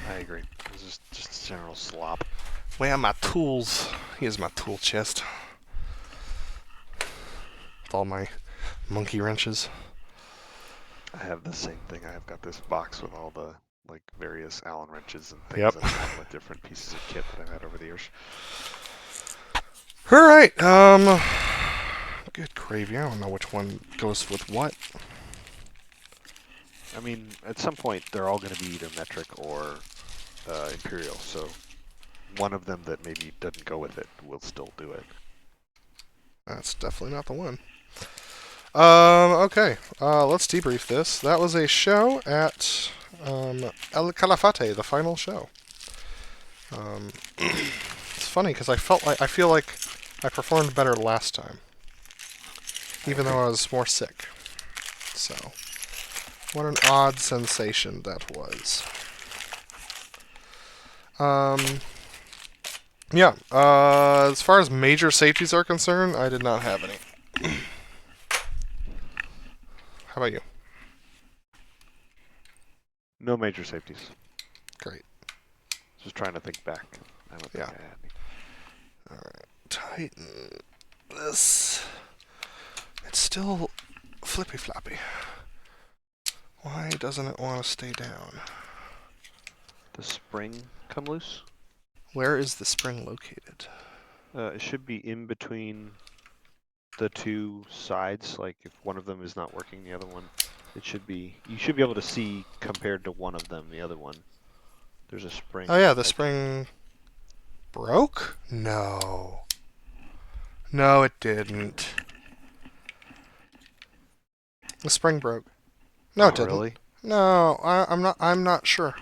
I agree. It was just general slop. Where are my tools? Here's my tool chest. With all my monkey wrenches. I have the same thing. I've got this box with all the like various Allen wrenches and things Yep. that I've had with different pieces of kit that I've had over the years. Alright, good gravy. I don't know which one goes with what. I mean, at some point they're all going to be either metric or imperial, so one of them that maybe doesn't go with it will still do it. That's definitely not the one. Okay, let's debrief this. That was a show at El Calafate, the final show. It's funny because I feel like I performed better last time, even though I was more sick. So, what an odd sensation that was. Yeah. As far as major safeties are concerned, I did not have any. How about you? No major safeties. Great. Just trying to think back. I don't think I had any. Alright, tighten this. It's still flippy floppy. Why doesn't it want to stay down? The spring come loose? Where is the spring located? It should be in between the two sides. Like if one of them is not working, the other one, it should be. You should be able to see compared to one of them, the other one. There's a spring. Oh yeah, the like- spring broke? No. No, it didn't. The spring broke. No, it Oh, didn't. really? No, I'm not sure.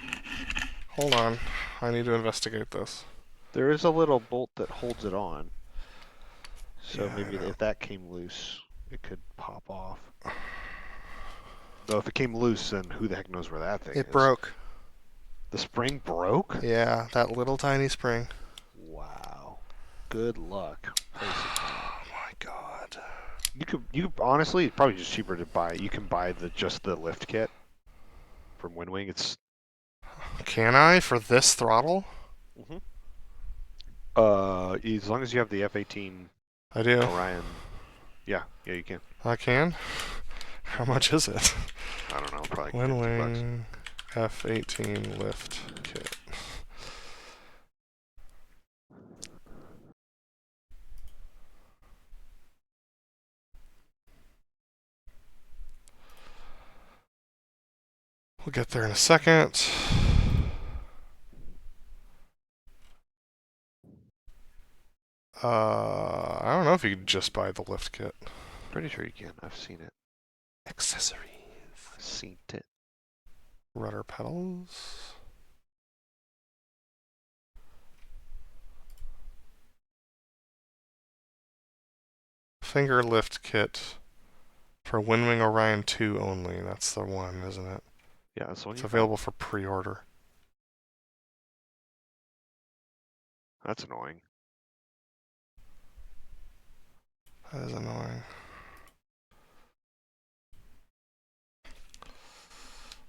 Hold on. I need to investigate this. There is a little bolt that holds it on. So Yeah, I maybe know. if that came loose, it could pop off. Though if it came loose, then who the heck knows where that thing is? It broke. The spring broke? Yeah, that little tiny spring. Wow. Good luck. Oh my god. You could honestly, it's probably just cheaper to buy. You can buy just the lift kit from Windwing. It's Can I for this throttle? as long as you have the F18 I do. Orion. Yeah, you can. I can. How much is it? I don't know, probably like 50 bucks. Windwing F18 lift kit. We'll get there in a second. I don't know if you could just buy the lift kit. Pretty sure you can. I've seen it. Accessories. I've seen it. Rudder pedals. Finger lift kit for Windwing Orion 2 only. That's the one, isn't it? Yeah, that's the one It's you found. available for pre-order. That's annoying. That is annoying.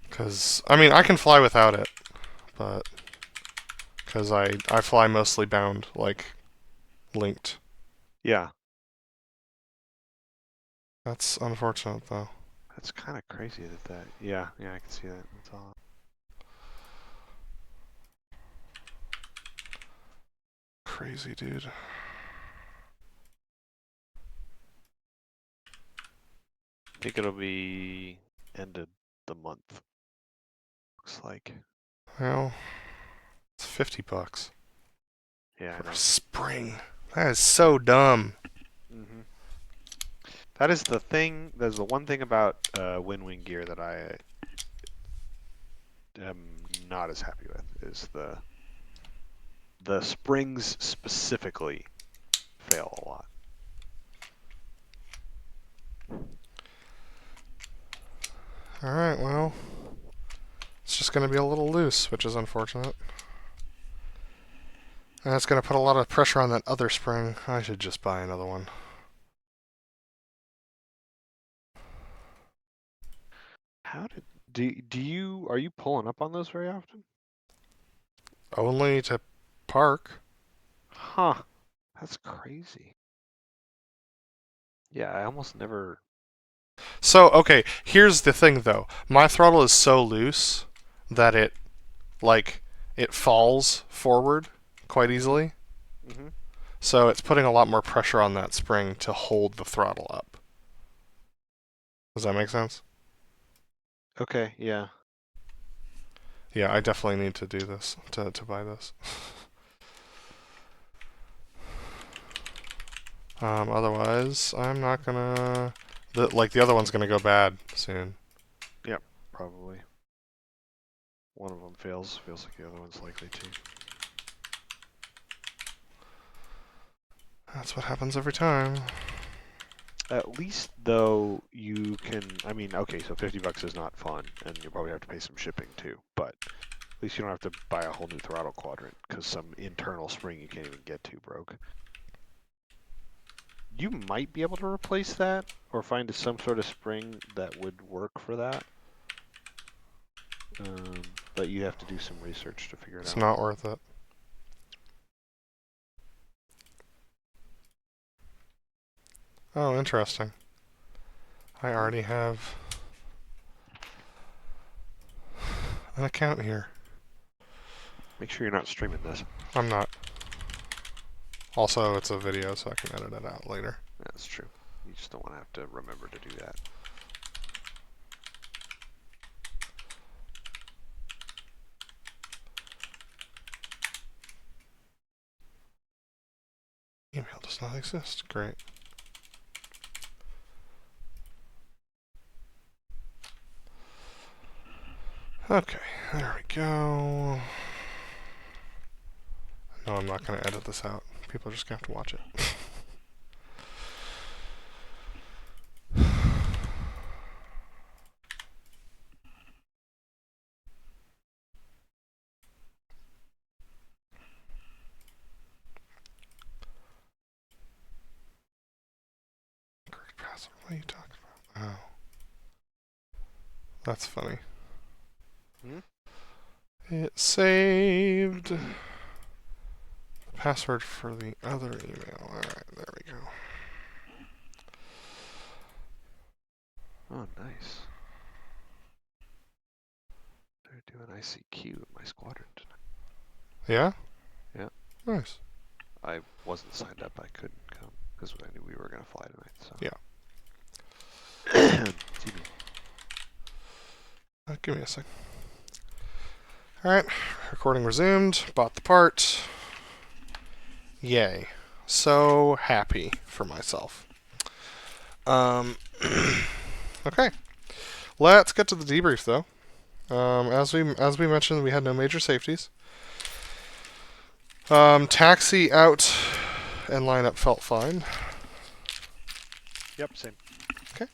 Because, I mean, I can fly without it, but... Because I fly mostly bound, like, linked. Yeah, That's unfortunate, though. that's kind of crazy that. Yeah, I can see that. That's all. Crazy, dude. I think it'll be ended the month. Looks like. Well, it's 50 bucks Yeah, for I know. a spring. That is so dumb. That is the thing. That's the one thing about Windwing gear that I am not as happy with is the springs specifically fail a lot. Alright, well, it's just going to be a little loose, which is unfortunate. And it's going to put a lot of pressure on that other spring. I should just buy another one. How do you are you pulling up on those very often? Only to park. Huh. That's crazy. Yeah, I almost never. So, okay, here's the thing, though. My throttle is so loose that it falls forward quite easily. Mm-hmm. So it's putting a lot more pressure on that spring to hold the throttle up. Does that make sense? Okay, yeah. Yeah, I definitely need to do this, to buy this. Otherwise, I'm not gonna... the other one's gonna go bad soon. Yep, probably. One of them fails. Feels like the other one's likely to. That's what happens every time. At least, though, you can. I mean, okay, so 50 bucks is not fun, and you'll probably have to pay some shipping too. But at least you don't have to buy a whole new throttle quadrant because some internal spring you can't even get to broke. You might be able to replace that or find some sort of spring that would work for that. But you have to do some research to figure it It's out. not worth it. Oh, interesting. I already have an account here. Make sure you're not streaming this. I'm not. Also, it's a video, so I can edit it out later. That's true. You just don't want to have to remember to do that. Email does not exist. Great. Okay, there we go. No, I'm not going to edit this out. People are just going to have to watch it. Correct password. What are you talking about? Oh. That's funny. Hmm? It saved the password for the other email. Alright, there we go. Oh, nice. They're doing ICQ in my squadron tonight. Yeah? Yeah. Nice. I wasn't signed up. I couldn't come because I knew we were going to fly tonight. So. Yeah. Excuse me. Give me a sec. Alright, recording resumed. Bought the part. Yay. So happy for myself. Okay. Let's get to the debrief, though. As we mentioned, we had no major safeties. Taxi out and lineup felt fine. Yep, same. Okay.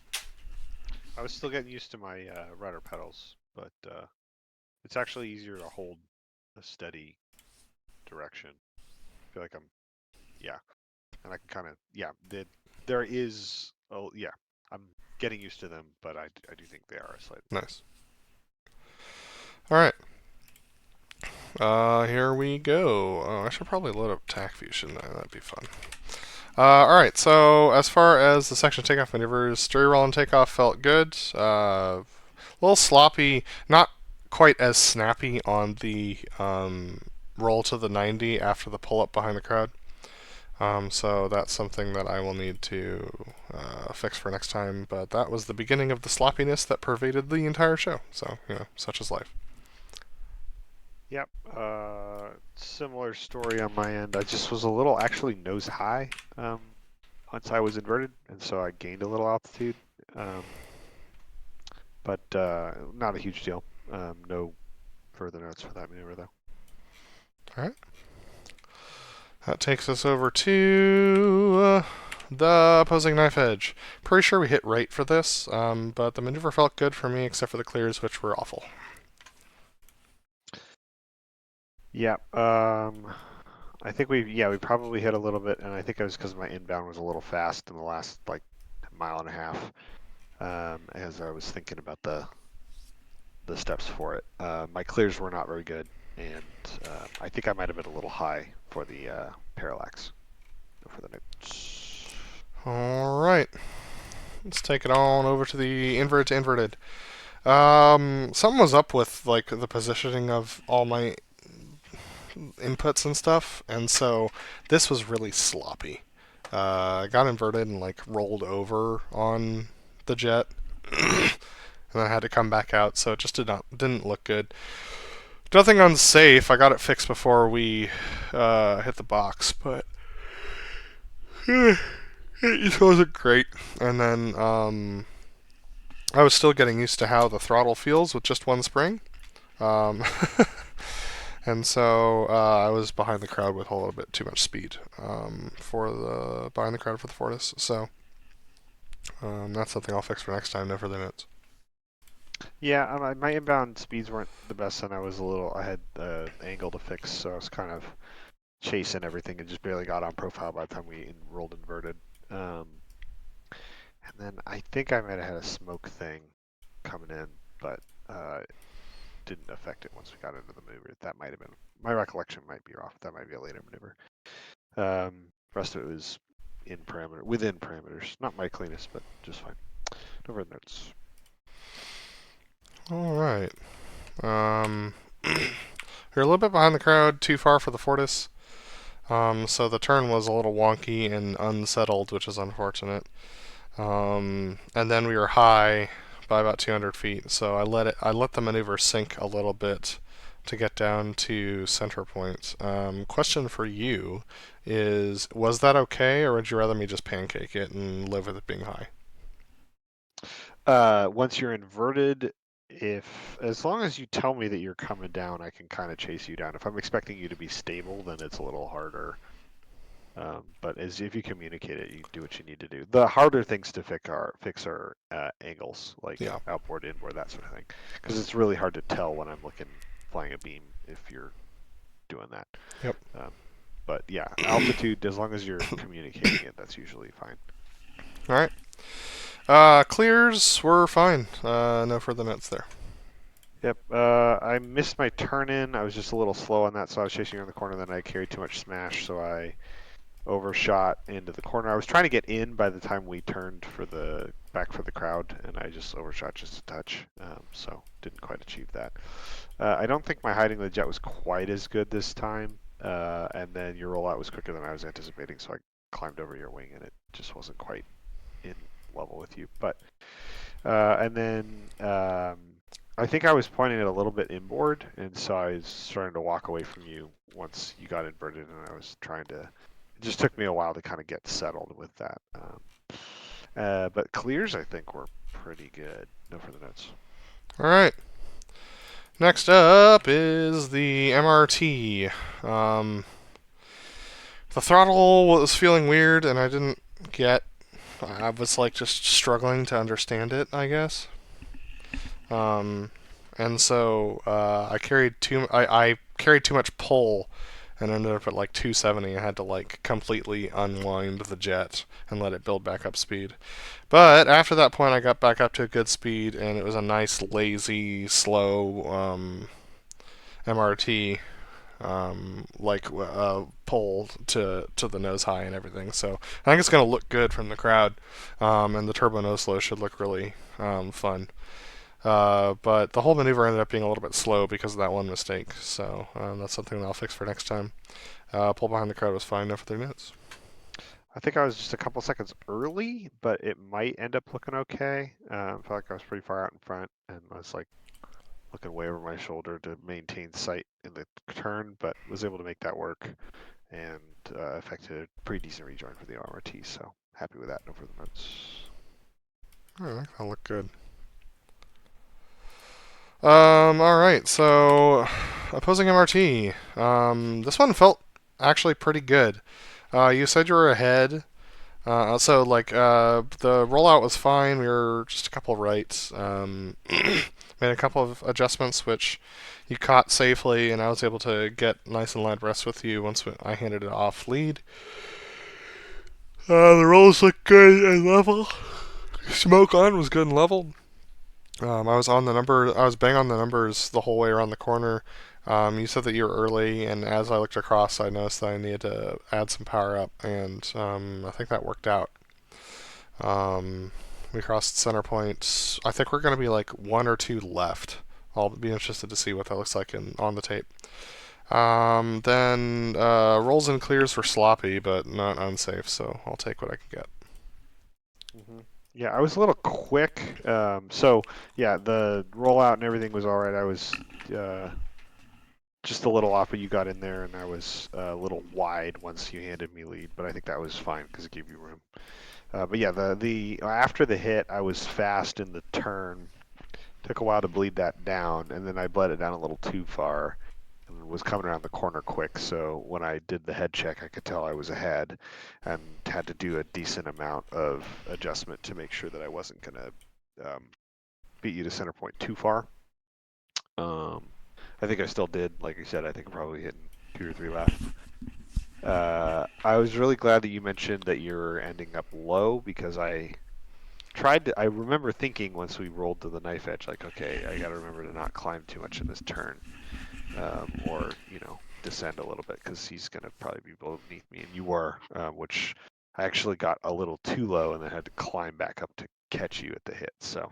I was still getting used to my rudder pedals, but it's actually easier to hold a steady direction. I feel like and I can kind of, there is, I'm getting used to them, but I do think they are a slight. Nice. Alright. Here we go. Oh, I should probably load up TACView, shouldn't I? That'd be fun. Alright, so as far as the section takeoff maneuvers, jury roll and takeoff felt good. A little sloppy, not quite as snappy on the roll to the 90 after the pull-up behind the crowd. So that's something that I will need to fix for next time, but that was the beginning of the sloppiness that pervaded the entire show. So, such is life. Yep. Similar story on my end. I just was a little actually nose high once I was inverted, and so I gained a little altitude. But not a huge deal. No further notes for that maneuver, though. All right. That takes us over to the opposing knife edge. Pretty sure we hit right for this, but the maneuver felt good for me, except for the clears, which were awful. Yeah. I think we probably hit a little bit, and I think it was because my inbound was a little fast in the last like mile and a half. As I was thinking about the steps for it, my clears were not very good, and I think I might have been a little high for the parallax. For the notes. All right. Let's take it on over to the invert to inverted. Something was up with like the positioning of all my inputs and stuff, and so this was really sloppy. I got inverted and like rolled over on the jet, and then I had to come back out, so it just didn't look good. Nothing unsafe. I got it fixed before we hit the box, but it just wasn't great. And then I was still getting used to how the throttle feels with just one spring. And so I was behind the crowd with a little bit too much speed behind the crowd for the Fortis. So that's something I'll fix for next time. No further notes. Yeah, my inbound speeds weren't the best, and I had the angle to fix, so I was kind of chasing everything and just barely got on profile by the time we rolled inverted. And then I think I might have had a smoke thing coming in, but didn't affect it once we got into the maneuver. That might have been, my recollection might be off. That might be a later maneuver. Rest of it was within parameters. Not my cleanest, but just fine. No further notes. All right. We're a little bit behind the crowd, too far for the Fortis. So the turn was a little wonky and unsettled, which is unfortunate. And then we were high by about 200 feet. So I let the maneuver sink a little bit to get down to center point. Question for you is, was that okay, or would you rather me just pancake it and live with it being high? Once you're inverted, as long as you tell me that you're coming down, I can kind of chase you down. If I'm expecting you to be stable, then it's a little harder. But if you communicate it, you do what you need to do. The harder things to fix are angles, like Yeah. outboard, inboard, that sort of thing, because it's really hard to tell when I'm flying a beam if you're doing that. Yep. But yeah, altitude, as long as you're communicating it, that's usually fine. All right. Clears were fine. No further notes there. Yep. I missed my turn in. I was just a little slow on that, so I was chasing around the corner. Then I carried too much smash, so I overshot into the corner. I was trying to get in by the time we turned back for the crowd, and I just overshot just a touch. So didn't quite achieve that. I don't think my hiding the jet was quite as good this time. And then your rollout was quicker than I was anticipating, so I climbed over your wing, and it just wasn't quite in level with you. But and then I think I was pointing it a little bit inboard, and so I was starting to walk away from you once you got inverted, and I was trying to. It just took me a while to kind of get settled with that. But clears, I think, were pretty good. No further notes. All right. Next up is the MRT. The throttle was feeling weird, and I didn't get. I was like just struggling to understand it, I guess. And so I carried I carried too much pull, and ended up at like 270. I had to like completely unwind the jet and let it build back up speed. But after that point, I got back up to a good speed, and it was a nice, lazy, slow MRT, pull to the nose high and everything. So I think it's going to look good from the crowd, and the turbo nose slow should look really fun. But the whole maneuver ended up being a little bit slow because of that one mistake. So that's something that I'll fix for next time. Pull behind the crowd was fine, no further notes. I think I was just a couple seconds early, but it might end up looking okay. I felt like I was pretty far out in front, and I was like looking way over my shoulder to maintain sight in the turn, but was able to make that work and effected a pretty decent rejoin for the RMRT. So happy with that. No further notes. I think that'll look good. All right, so opposing MRT. This one felt actually pretty good. You said you were ahead. So the rollout was fine. We were just a couple rights. Made a couple of adjustments, which you caught safely, and I was able to get nice and line rest with you once I handed it off lead. The rolls looked good and level. Smoke on was good and level. I was on the number. I was bang on the numbers the whole way around the corner. You said that you were early, and as I looked across, I noticed that I needed to add some power up, and I think that worked out. We crossed center point. I think we're going to be like 1 or 2 left. I'll be interested to see what that looks like on the tape. Then rolls and clears were sloppy, but not unsafe, so I'll take what I can get. Mm-hmm. Yeah, I was a little quick. So yeah, the rollout and everything was all right. I was just a little off, but you got in there, and I was a little wide once you handed me lead. But I think that was fine because it gave you room. But yeah, the after the hit, I was fast in the turn. Took a while to bleed that down, and then I bled it down a little too far, and was coming around the corner quick. So when I did the head check, I could tell I was ahead, and had to do a decent amount of adjustment to make sure that I wasn't gonna beat you to center point too far. I think I still did. Like I said, I think I'm probably hitting 2 or 3 left. I was really glad that you mentioned that you're ending up low, because I remember thinking once we rolled to the knife edge, like, okay, I got to remember to not climb too much in this turn, or descend a little bit, because he's going to probably be beneath me, and you were, which I actually got a little too low and then had to climb back up to catch you at the hit. So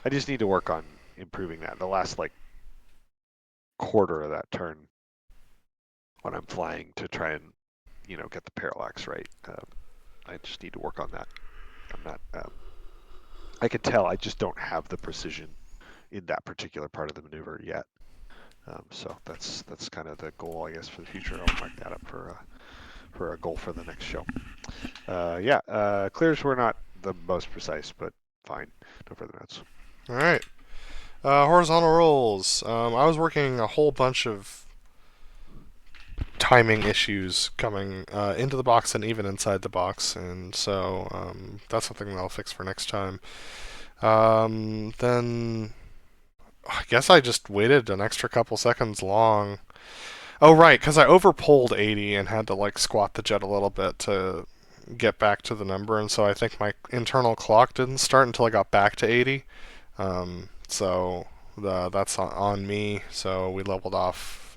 I just need to work on improving that. The last like quarter of that turn when I'm flying to try and get the parallax right. I just need to work on that. I'm not. I can tell. I just don't have the precision in that particular part of the maneuver yet. So that's kind of the goal, I guess, for the future. I'll mark that up for a goal for the next show. Clears were not the most precise, but fine. No further notes. All right. Horizontal rolls. I was working a whole bunch of timing issues coming into the box and even inside the box, and so that's something that I'll fix for next time. Then I guess I just waited an extra couple seconds long. Oh, right, because I overpulled 80 and had to like squat the jet a little bit to get back to the number, and so I think my internal clock didn't start until I got back to 80. So that's on me. So we leveled off,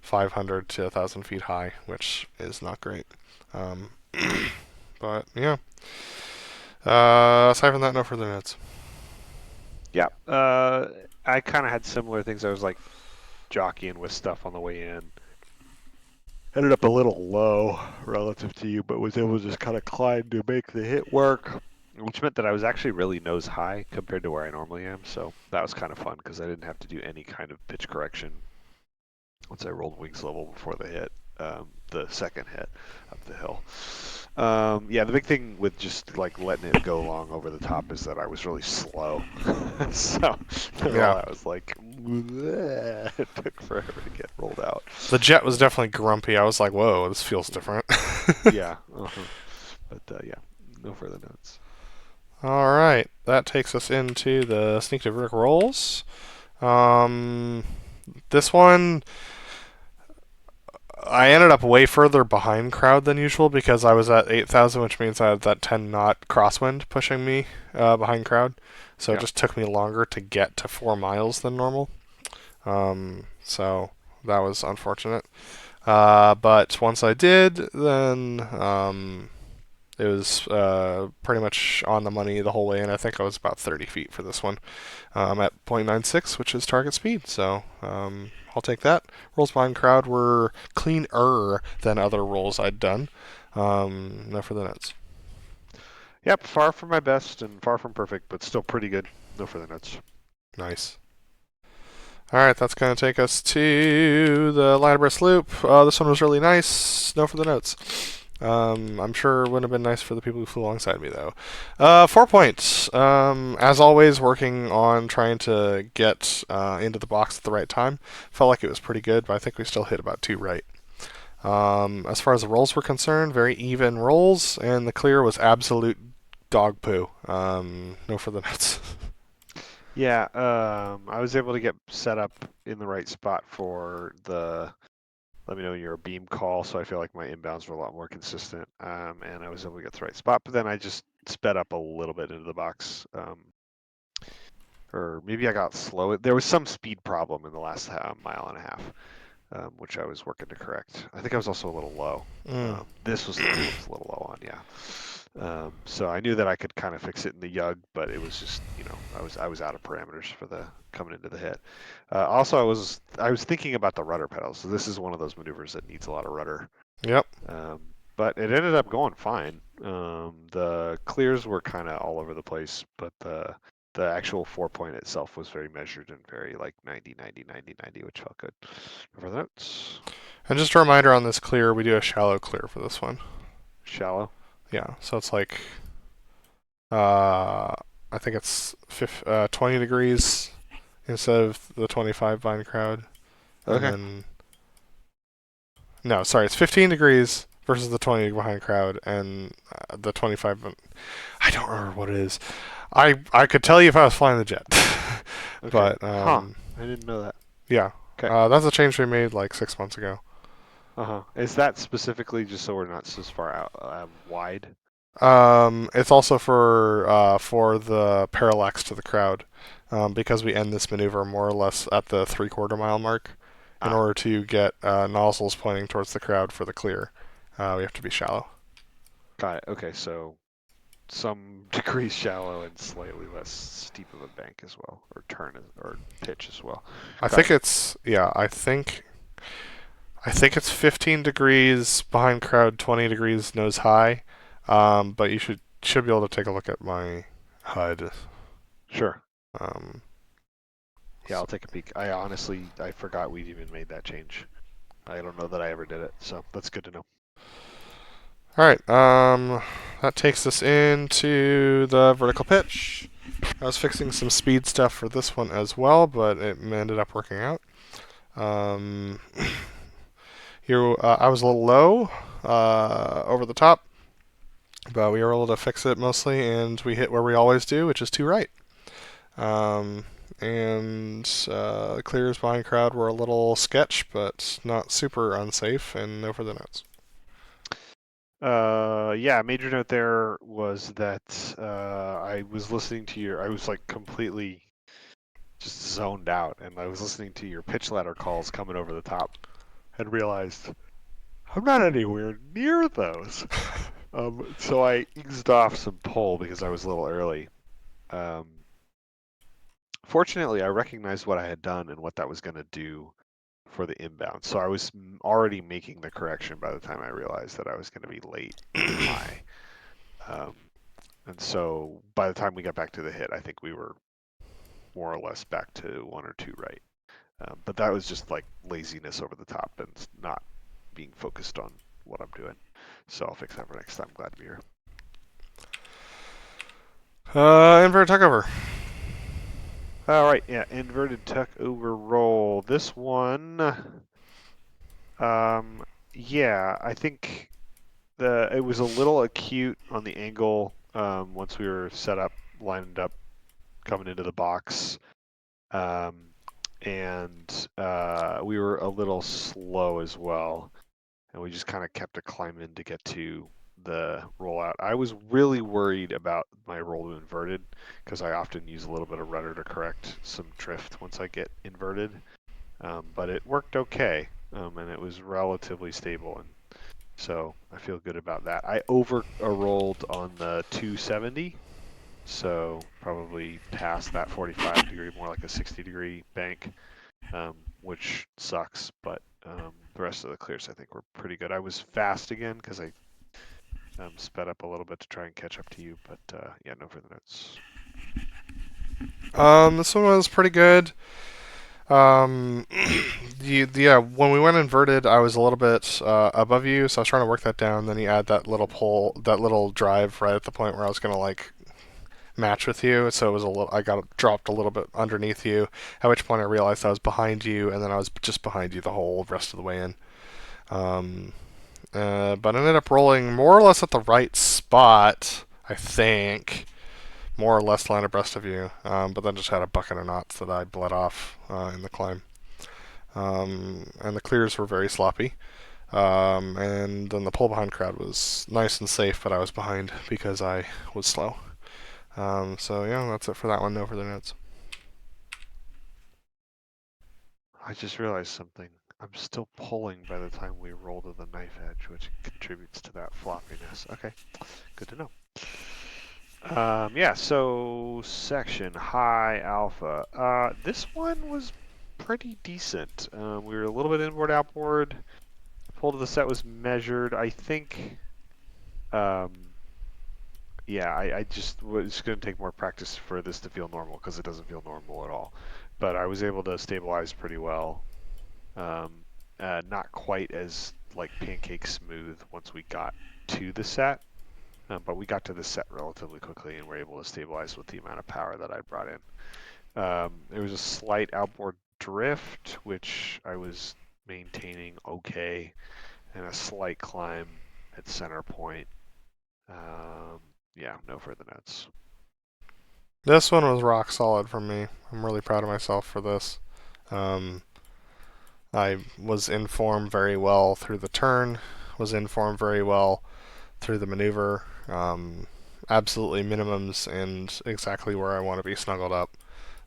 500 to 1,000 feet high, which is not great. But yeah. Aside from that, no further notes. Yeah. I kind of had similar things. I was like jockeying with stuff on the way in. Ended up a little low relative to you, but was able to just kind of climb to make the hit work, which meant that I was actually really nose high compared to where I normally am. So that was kind of fun because I didn't have to do any kind of pitch correction once I rolled wings level before the hit, the second hit up the hill. The big thing with just like letting it go long over the top is that I was really slow. So I was like, it took forever to get rolled out. The jet was definitely grumpy. I was like, whoa, this feels different. Yeah. But no further notes. All right, that takes us into the sneak to vertical rolls. This one, I ended up way further behind crowd than usual because I was at 8,000, which means I had that 10 knot crosswind pushing me behind crowd. So it just took me longer to get to 4 miles than normal. So that was unfortunate. But once I did, then it was pretty much on the money the whole way, and I think I was about 30 feet for this one. I'm at 0.96, which is target speed, so I'll take that. Rolls behind crowd were cleaner than other rolls I'd done. No further notes. Yep, far from my best and far from perfect, but still pretty good. No further notes. Nice. Alright, that's going to take us to the line abreast loop. This one was really nice. No further notes. I'm sure it would have been nice for the people who flew alongside me, though. 4 points. As always, working on trying to get into the box at the right time. Felt like it was pretty good, but I think we still hit about 2 right. As far as the rolls were concerned, very even rolls, and the clear was absolute dog poo. No further notes. Yeah, I was able to get set up in the right spot for the let me know your beam call, so I feel like my inbounds were a lot more consistent, and I was able to get the right spot, but then I just sped up a little bit into the box, or maybe I got slow. There was some speed problem in the last mile and a half, which I was working to correct. I think I was also a little low. This was a little low on, yeah. So I knew that I could kind of fix it in the yug, but it was just, I was out of parameters for the coming into the hit. Also, I was thinking about the rudder pedals. So this is one of those maneuvers that needs a lot of rudder. Yep. But it ended up going fine. The clears were kind of all over the place, but the actual 4-point itself was very measured and very like 90, 90, 90, 90, which felt good. For the notes. And just a reminder on this clear, we do a shallow clear for this one. Shallow? Yeah, so it's like, I think it's 20 degrees instead of the 25 behind crowd. Okay. No, sorry, it's 15 degrees versus the 20 behind crowd, and the 25. I don't remember what it is. I could tell you if I was flying the jet. Okay. But I didn't know that. Yeah. Okay. That's a change we made like 6 months ago. Is that specifically just so we're not so far out wide? It's also for the parallax to the crowd, because we end this maneuver more or less at the 3/4 mile mark. In order to get nozzles pointing towards the crowd for the clear, we have to be shallow. Got it. Okay, so some degrees shallow and slightly less steep of a bank as well, or turn or pitch as well. I think it's I think it's 15 degrees behind crowd, 20 degrees nose high, but you should should be able to take a look at my HUD. Sure. Um, Yeah, I'll take a peek. I forgot we'd even made that change. I don't know that I ever did it, so that's good to know. all right. That takes us into the vertical pitch. I was fixing some speed stuff for this one as well, but it ended up working out. Here, I was a little low over the top, but we were able to fix it mostly, and we hit where we always do, which is 2 right. Clears behind crowd were a little sketch, but not super unsafe, and no further notes. Yeah, major note there was that I was listening to I was like completely just zoned out, and I was listening to your pitch ladder calls coming over the top, and realized I'm not anywhere near those. So I eased off some pull because I was a little early. Fortunately, I recognized what I had done and what that was going to do for the inbound. So I was already making the correction by the time I realized that I was going to be late and high. And so by the time we got back to the hit, I think we were more or less back to 1 or 2 right. But that was just like laziness over the top and not being focused on what I'm doing. So I'll fix that for next time. Glad to be here. Inverted tuckover. All right, yeah, inverted tuck over roll. This one, yeah, I think it was a little acute on the angle once we were set up, lined up, coming into the box, and we were a little slow as well, and we just kind of kept a climb in to get to the rollout. I was really worried about my roll to inverted because I often use a little bit of rudder to correct some drift once I get inverted, but it worked okay, and it was relatively stable, and so I feel good about that. I rolled on the 270, so probably past that 45 degree, more like a 60 degree bank, which sucks, but the rest of the clears I think were pretty good. I was fast again because I sped up a little bit to try and catch up to you, but yeah, no further notes. This one was pretty good. When we went inverted, I was a little bit above you, so I was trying to work that down. Then you add that little pull, that little drive right at the point where I was gonna like match with you, so it was I got dropped a little bit underneath you. At which point I realized I was behind you, and then I was just behind you the whole rest of the way in. But I ended up rolling more or less at the right spot, I think. More or less line abreast of you, but then just had a bucket of knots that I bled off in the climb. And the clears were very sloppy. And then the pull behind crowd was nice and safe, but I was behind because I was slow. So yeah, that's it for that one. No further notes. I just realized something. I'm still pulling by the time we roll to the knife edge, which contributes to that floppiness. Okay, good to know. Yeah, so section high alpha. This one was pretty decent. We were a little bit inboard outboard. Pull to the set was measured. I think, yeah, I just was going to take more practice for this to feel normal because it doesn't feel normal at all. But I was able to stabilize pretty well. Not quite as like pancake smooth once we got to the set. But we got to the set relatively quickly and were able to stabilize with the amount of power that I brought in. There was a slight outboard drift, which I was maintaining okay, and a slight climb at center point. Yeah, no further notes. This one was rock solid for me. I'm really proud of myself for this. I was in form very well through the turn, was in form very well through the maneuver. Absolutely minimums and exactly where I want to be snuggled up.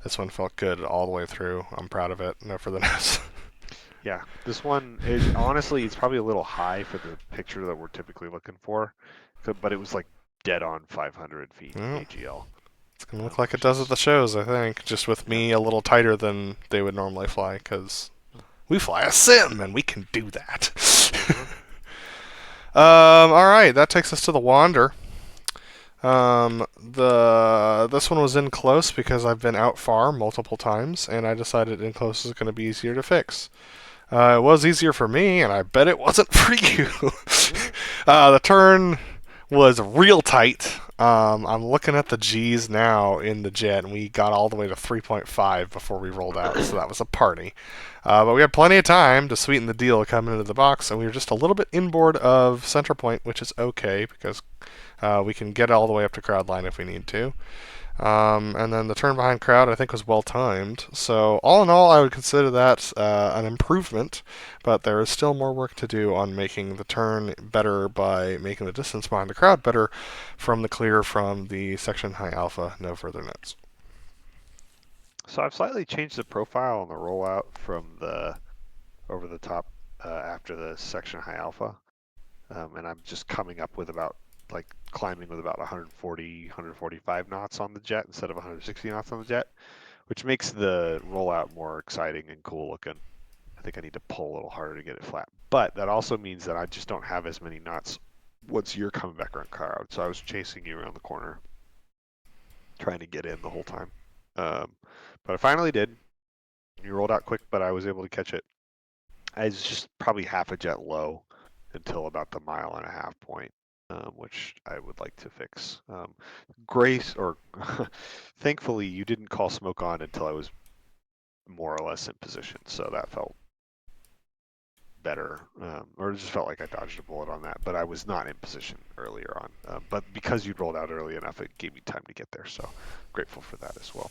This one felt good all the way through. I'm proud of it. No further notes. Yeah, this one is honestly, it's probably a little high for the picture that we're typically looking for, but it was like dead on 500 feet AGL. It's going to look like it does at the shows, I think, just with me a little tighter than they would normally fly, because we fly a sim and we can do that. Alright, that takes us to the Wander. This one was in close because I've been out far multiple times, and I decided in close is going to be easier to fix. It was easier for me, and I bet it wasn't for you. The turn was real tight. I'm looking at the G's now in the jet, and we got all the way to 3.5 before we rolled out, so that was a party. But we had plenty of time to sweeten the deal coming into the box, and we were just a little bit inboard of center point, which is okay because we can get all the way up to crowd line if we need to. And then the turn behind crowd, I think, was well timed. So all in all, I would consider that an improvement, but there is still more work to do on making the turn better by making the distance behind the crowd better from the clear from the section high alpha. No further notes. So I've slightly changed the profile on the rollout from the over the top after the section high alpha, and I'm just coming up with about like climbing with about 140, 145 knots on the jet instead of 160 knots on the jet, which makes the rollout more exciting and cool looking. I think I need to pull a little harder to get it flat, but that also means that I just don't have as many knots once you're coming back around crowd. So I was chasing you around the corner, trying to get in the whole time. But I finally did. You rolled out quick, but I was able to catch it. I was just probably half a jet low until about the 1.5 point, which I would like to fix. Grace, or thankfully, you didn't call smoke on until I was more or less in position, so that felt better, or it just felt like I dodged a bullet on that, but I was not in position earlier on. But because you'd rolled out early enough, it gave me time to get there, so grateful for that as well.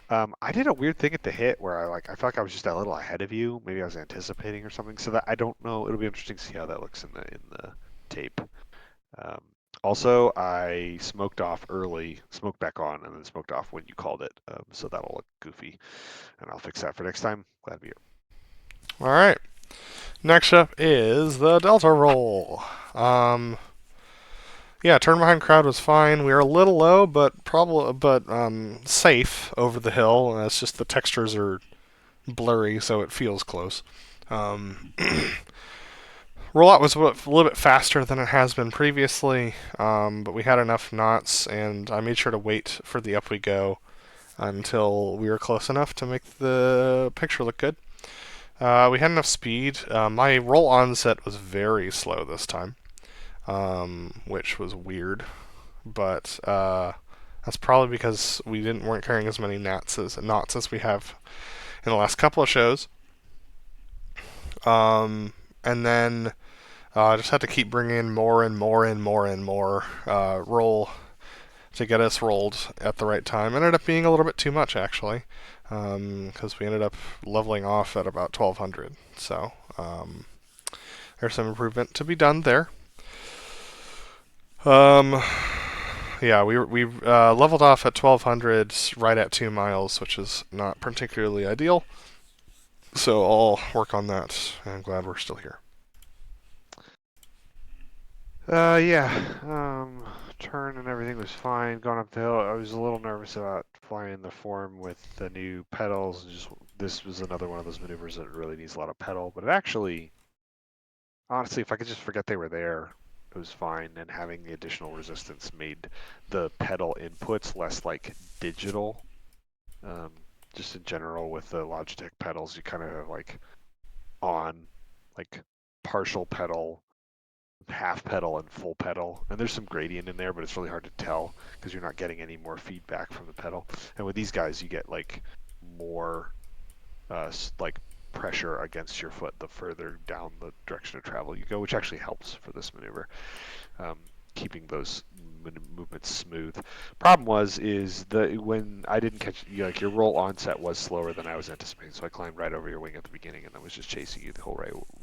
I did a weird thing at the hit where I felt like I was just a little ahead of you. Maybe I was anticipating or something. So that I don't know. It'll be interesting to see how that looks in the tape. Also, I smoked off early, smoked back on, and then smoked off when you called it. So that'll look goofy, and I'll fix that for next time. Glad to be here. All right. Next up is the Delta roll. Yeah, turn behind crowd was fine. We were a little low, but safe over the hill. It's just the textures are blurry, so it feels close. Rollout was a little bit faster than it has been previously, but we had enough knots, and I made sure to wait for the up we go until we were close enough to make the picture look good. We had enough speed. My roll onset was very slow this time, which was weird, but that's probably because we weren't carrying as many knots as we have in the last couple of shows. And then I just had to keep bringing in more and more and more and more roll to get us rolled at the right time. Ended up being a little bit too much, actually, because we ended up leveling off at about 1200. So there's some improvement to be done there. Yeah, we leveled off at 1200 right at 2 miles, which is not particularly ideal. So I'll work on that. I'm glad we're still here. Yeah. Turn and everything was fine. Going up the hill, I was a little nervous about flying the form with the new pedals. This was another one of those maneuvers that really needs a lot of pedal. But it actually, honestly, if I could just forget they were there, it was fine. And having the additional resistance made the pedal inputs less like digital. Just in general with the Logitech pedals, you kind of have like on, like partial pedal, half pedal, and full pedal, and there's some gradient in there, but it's really hard to tell because you're not getting any more feedback from the pedal. And with these guys, you get like more like pressure against your foot the further down the direction of travel you go, which actually helps for this maneuver, keeping those movements smooth. Problem is when I didn't catch you, like your roll onset was slower than I was anticipating, so I climbed right over your wing at the beginning and I was just chasing you the whole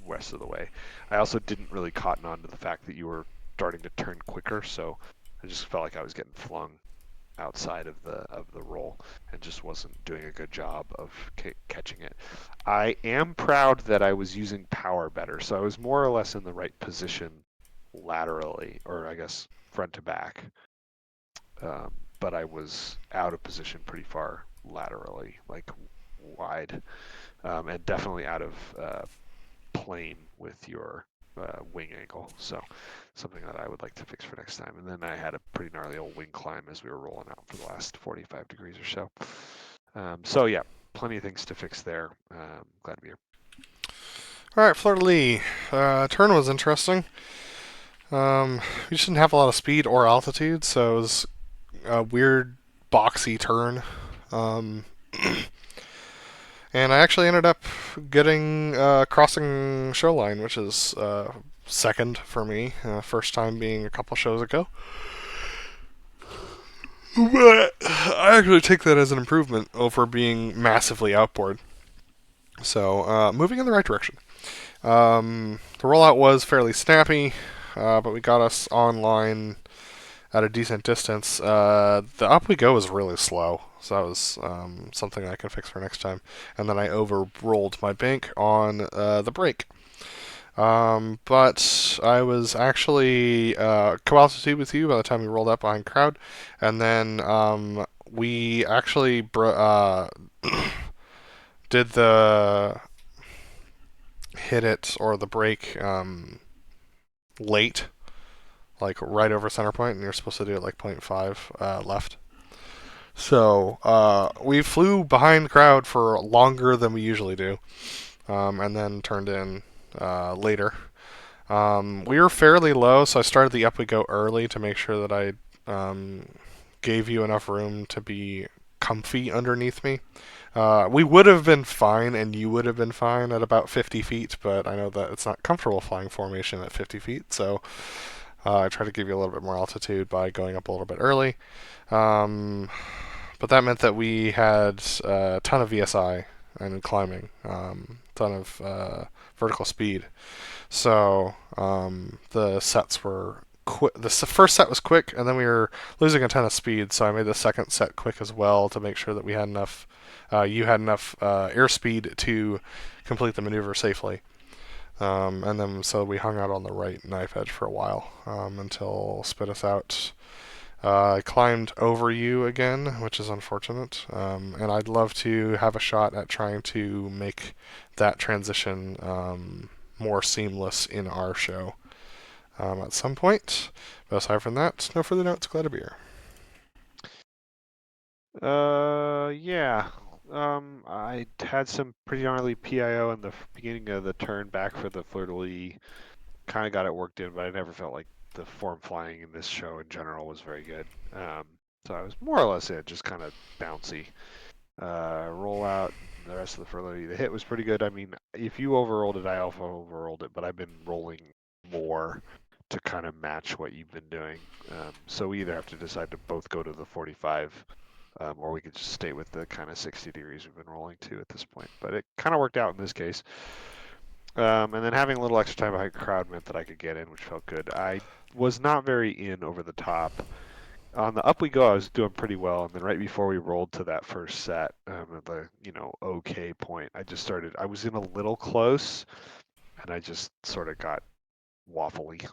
rest of the way. I also didn't really cotton on to the fact that you were starting to turn quicker, so I just felt like I was getting flung outside of the roll and just wasn't doing a good job of catching it. I am proud that I was using power better, so I was more or less in the right position laterally, or I guess front to back, but I was out of position pretty far laterally, like wide, and definitely out of plane with your wing angle. So something that I would like to fix for next time. And then I had a pretty gnarly old wing climb as we were rolling out for the last 45 degrees or so. So yeah, plenty of things to fix there. Glad to be here. All right, Fleur de Lis. Turn was interesting. We just didn't have a lot of speed or altitude, so it was a weird boxy turn. Um, and I actually ended up getting crossing show line, which is second for me. First time being a couple shows ago. But I actually take that as an improvement over being massively outboard. So moving in the right direction. The rollout was fairly snappy, but we got us online at a decent distance. The up we go was really slow, so that was something I can fix for next time. And then I overrolled my bank on the brake. But I was actually co-altitude with you by the time we rolled up behind crowd, and then we actually did the hit it or the brake late, like right over center point, and you're supposed to do it like 0.5 left. So we flew behind crowd for longer than we usually do, and then turned in later. We were fairly low, so I started the up we go early to make sure that I gave you enough room to be comfy underneath me. We would have been fine, and you would have been fine at about 50 feet, but I know that it's not comfortable flying formation at 50 feet, so I try to give you a little bit more altitude by going up a little bit early. But that meant that we had a ton of VSI and climbing, ton of vertical speed. So the sets were quick. The first set was quick, and then we were losing a ton of speed. So I made the second set quick as well to make sure that we had enough. You had enough airspeed to complete the maneuver safely. And then so we hung out on the right knife edge for a while until spit us out. I climbed over you again, which is unfortunate. And I'd love to have a shot at trying to make that transition more seamless in our show at some point. But aside from that, no further notes. Glad to be here. Yeah. I had some pretty gnarly PIO in the beginning of the turn back for the Fleur de Lis. Kind of got it worked in, but I never felt like the form flying in this show in general was very good. So I was more or less it, just kind of bouncy. Roll out, the rest of the Fleur de Lis. The hit was pretty good. I mean, if you overrolled it, I also overrolled it, but I've been rolling more to kind of match what you've been doing. So we either have to decide to both go to the 45, or we could just stay with the kind of 60 degrees we've been rolling to at this point. But it kind of worked out in this case. And then having a little extra time behind crowd meant that I could get in, which felt good. I was not very in over the top. On the up we go, I was doing pretty well, and then right before we rolled to that first set, at the okay point, I was in a little close, and I just sort of got waffly.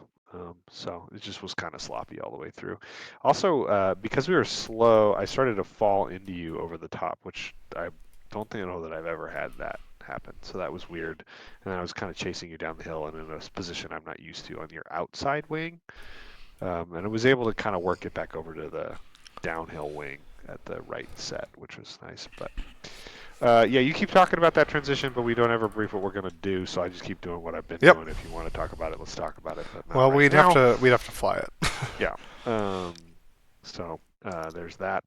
So it just was kind of sloppy all the way through. Also, because we were slow, I started to fall into you over the top, which I don't know that I've ever had that happen. So that was weird. And then I was kind of chasing you down the hill and in a position I'm not used to on your outside wing. And I was able to kind of work it back over to the downhill wing at the right set, which was nice. But yeah, you keep talking about that transition, but we don't ever brief what we're going to do, so I just keep doing what I've been doing. If you want to talk about it, let's talk about it. But well, we'd have to fly it. Yeah. So there's that.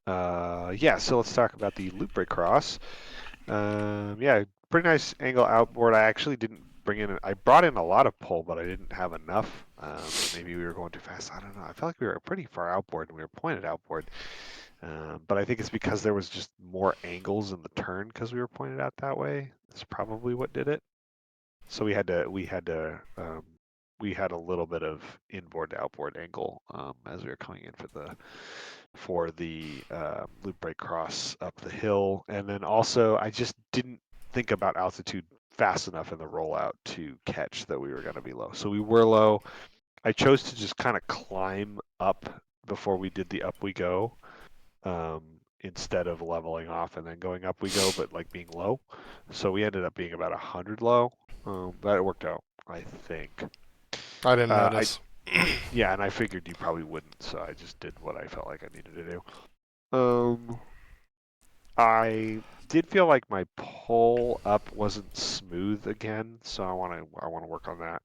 Yeah, so let's talk about the loop break cross. Yeah, pretty nice angle outboard. I actually didn't bring in. I brought in a lot of pull, but I didn't have enough. Maybe we were going too fast. I don't know. I felt like we were pretty far outboard and we were pointed outboard. But I think it's because there was just more angles in the turn because we were pointed out that way. That's probably what did it. So we had a little bit of inboard to outboard angle as we were coming in for the loop break cross up the hill. And then also I just didn't think about altitude fast enough in the rollout to catch that we were going to be low. So we were low. I chose to just kind of climb up before we did the up we go. Instead of leveling off and then going up we go, but like being low. So we ended up being about 100 low. But it worked out, I think. I didn't I notice. Yeah, and I figured you probably wouldn't, so I just did what I felt like I needed to do. I did feel like my pull up wasn't smooth again, so I want to work on that.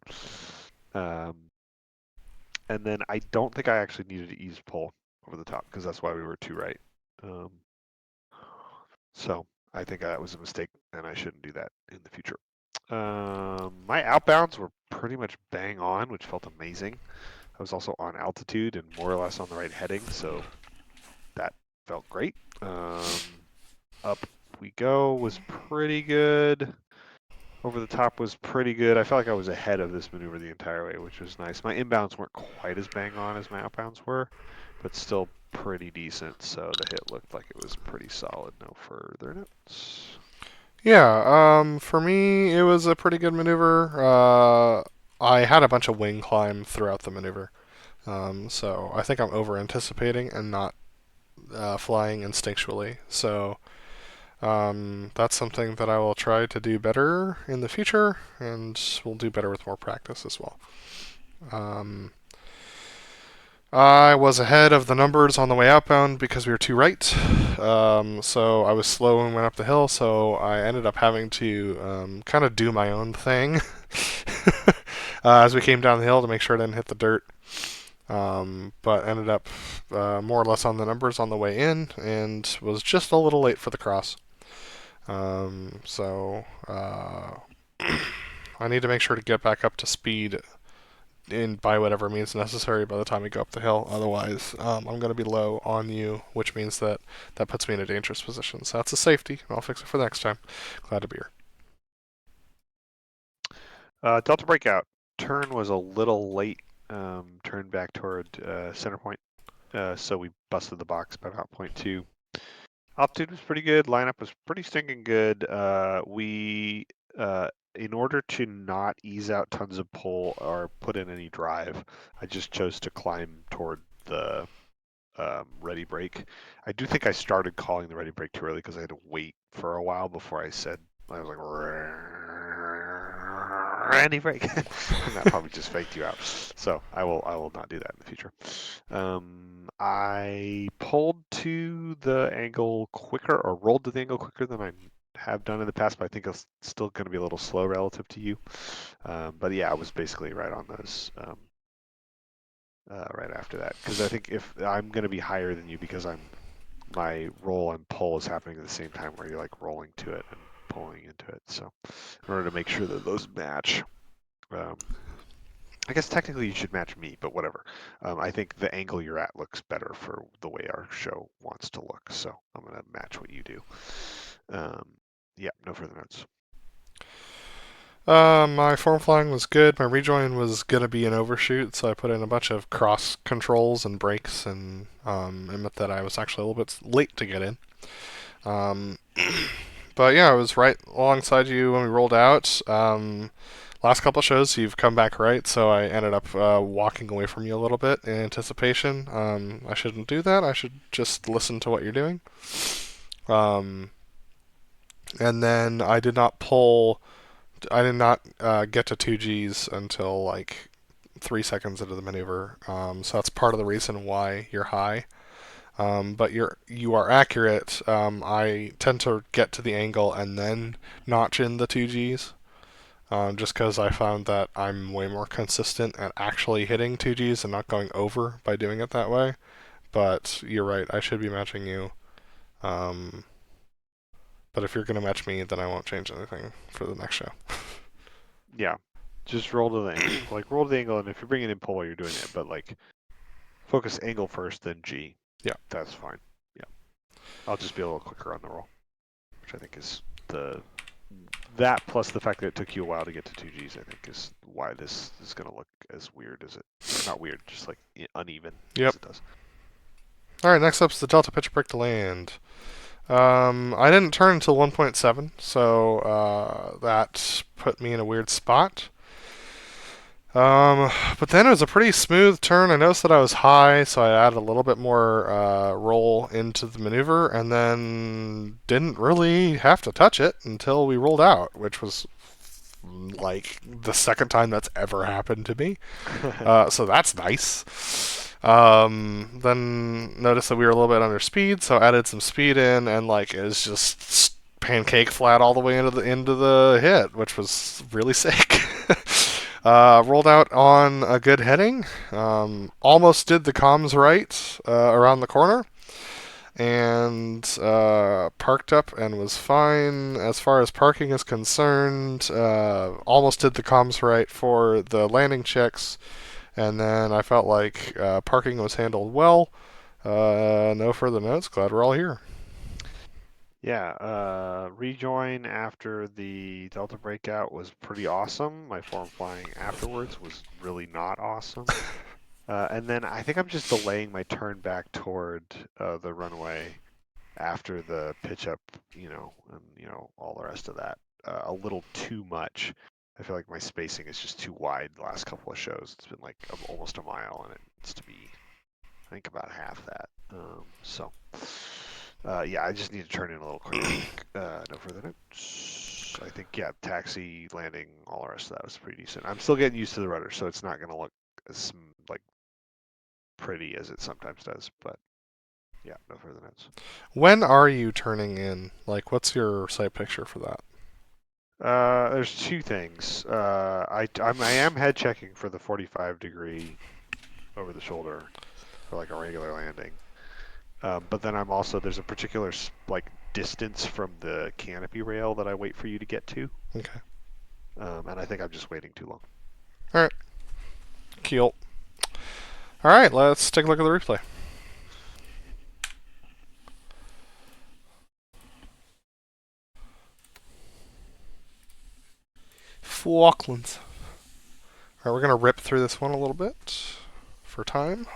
And then I don't think I actually needed to ease pull over the top because that's why we were 2 right. So I think that was a mistake, and I shouldn't do that in the future. My outbounds were pretty much bang on, which felt amazing. I was also on altitude and more or less on the right heading, so that felt great. Up we go was pretty good. Over the top was pretty good. I felt like I was ahead of this maneuver the entire way, which was nice. My inbounds weren't quite as bang on as my outbounds were, but still pretty decent. So the hit looked like it was pretty solid. No further notes. Yeah, for me, it was a pretty good maneuver. I had a bunch of wing climb throughout the maneuver. So I think I'm over anticipating and not flying instinctually. So that's something that I will try to do better in the future, and we'll do better with more practice as well. I was ahead of the numbers on the way outbound because we were 2 right. So I was slow and went up the hill, so I ended up having to kind of do my own thing as we came down the hill to make sure I didn't hit the dirt. But ended up more or less on the numbers on the way in and was just a little late for the cross. So I need to make sure to get back up to speed in by whatever means necessary by the time we go up the hill. Otherwise, I'm going to be low on you, which means that puts me in a dangerous position. So that's a safety. I'll fix it for next time. Glad to be here. Delta breakout. Turn was a little late. Turn back toward center point. So we busted the box by about 0.2. Altitude was pretty good. Lineup was pretty stinking good. In order to not ease out tons of pull or put in any drive, I just chose to climb toward the ready break. I do think I started calling the ready break too early because I had to wait for a while before I said, I was like, ready break. And that probably just faked you out. So I will not do that in the future. I pulled to the angle quicker or rolled to the angle quicker than I have done in the past, but I think it's still going to be a little slow relative to you. But yeah, I was basically right on those right after that because I think if I'm going to be higher than you because my roll and pull is happening at the same time where you're like rolling to it and pulling into it. So in order to make sure that those match, I guess technically you should match me, but whatever. I think the angle you're at looks better for the way our show wants to look. So I'm going to match what you do. Yeah, no further notes. My form flying was good. My rejoin was going to be an overshoot, so I put in a bunch of cross controls and brakes and admit that I was actually a little bit late to get in. But yeah, I was right alongside you when we rolled out. Last couple of shows, you've come back right, so I ended up walking away from you a little bit in anticipation. I shouldn't do that. I should just listen to what you're doing. And then I did not get to 2Gs until like 3 seconds into the maneuver. So that's part of the reason why you're high. But you are accurate. I tend to get to the angle and then notch in the 2Gs. Just because I found that I'm way more consistent at actually hitting 2Gs and not going over by doing it that way. But you're right, I should be matching you. But if you're going to match me, then I won't change anything for the next show. Yeah, just roll to the angle. Like roll to the angle, and if you're bringing in pull while you're doing it, but like focus angle first, then G. Yeah, that's fine. Yeah, I'll just be a little quicker on the roll, which I think is that plus the fact that it took you a while to get to 2Gs, I think is why this is going to look as weird as it, or not weird, just like uneven yep. as it does. All right, next up is the Delta pitch break to land. I didn't turn until 1.7, so that put me in a weird spot. But then it was a pretty smooth turn. I noticed that I was high, so I added a little bit more roll into the maneuver, and then didn't really have to touch it until we rolled out, which was like the second time that's ever happened to me. So that's nice. Then noticed that we were a little bit under speed, so added some speed in, and like it was just pancake flat all the way into the hit, which was really sick. Rolled out on a good heading. Almost did the comms right around the corner, and parked up and was fine as far as parking is concerned. Almost did the comms right for the landing checks, and then I felt like parking was handled well. No further notes. Glad we're all here. Yeah, rejoin after the Delta breakout was pretty awesome. My form flying afterwards was really not awesome. And then I think I'm just delaying my turn back toward the runway after the pitch up, and all the rest of that. A little too much. I feel like my spacing is just too wide the last couple of shows. It's been like almost a mile, and it needs to be, I think, about half that. Yeah, I just need to turn in a little quicker. No further notes. I think, yeah, taxi, landing, all the rest of that was pretty decent. I'm still getting used to the rudder, so it's not going to look as like pretty as it sometimes does. But yeah, no further notes. When are you turning in? Like, what's your site picture for that? There's two things. I am head checking for the 45-degree over the shoulder for like a regular landing. But then there's a particular like distance from the canopy rail that I wait for you to get to. Okay. And I think I'm just waiting too long. All right. Cool. All right, let's take a look at the replay. Falklands. All right, we're gonna rip through this one a little bit for time.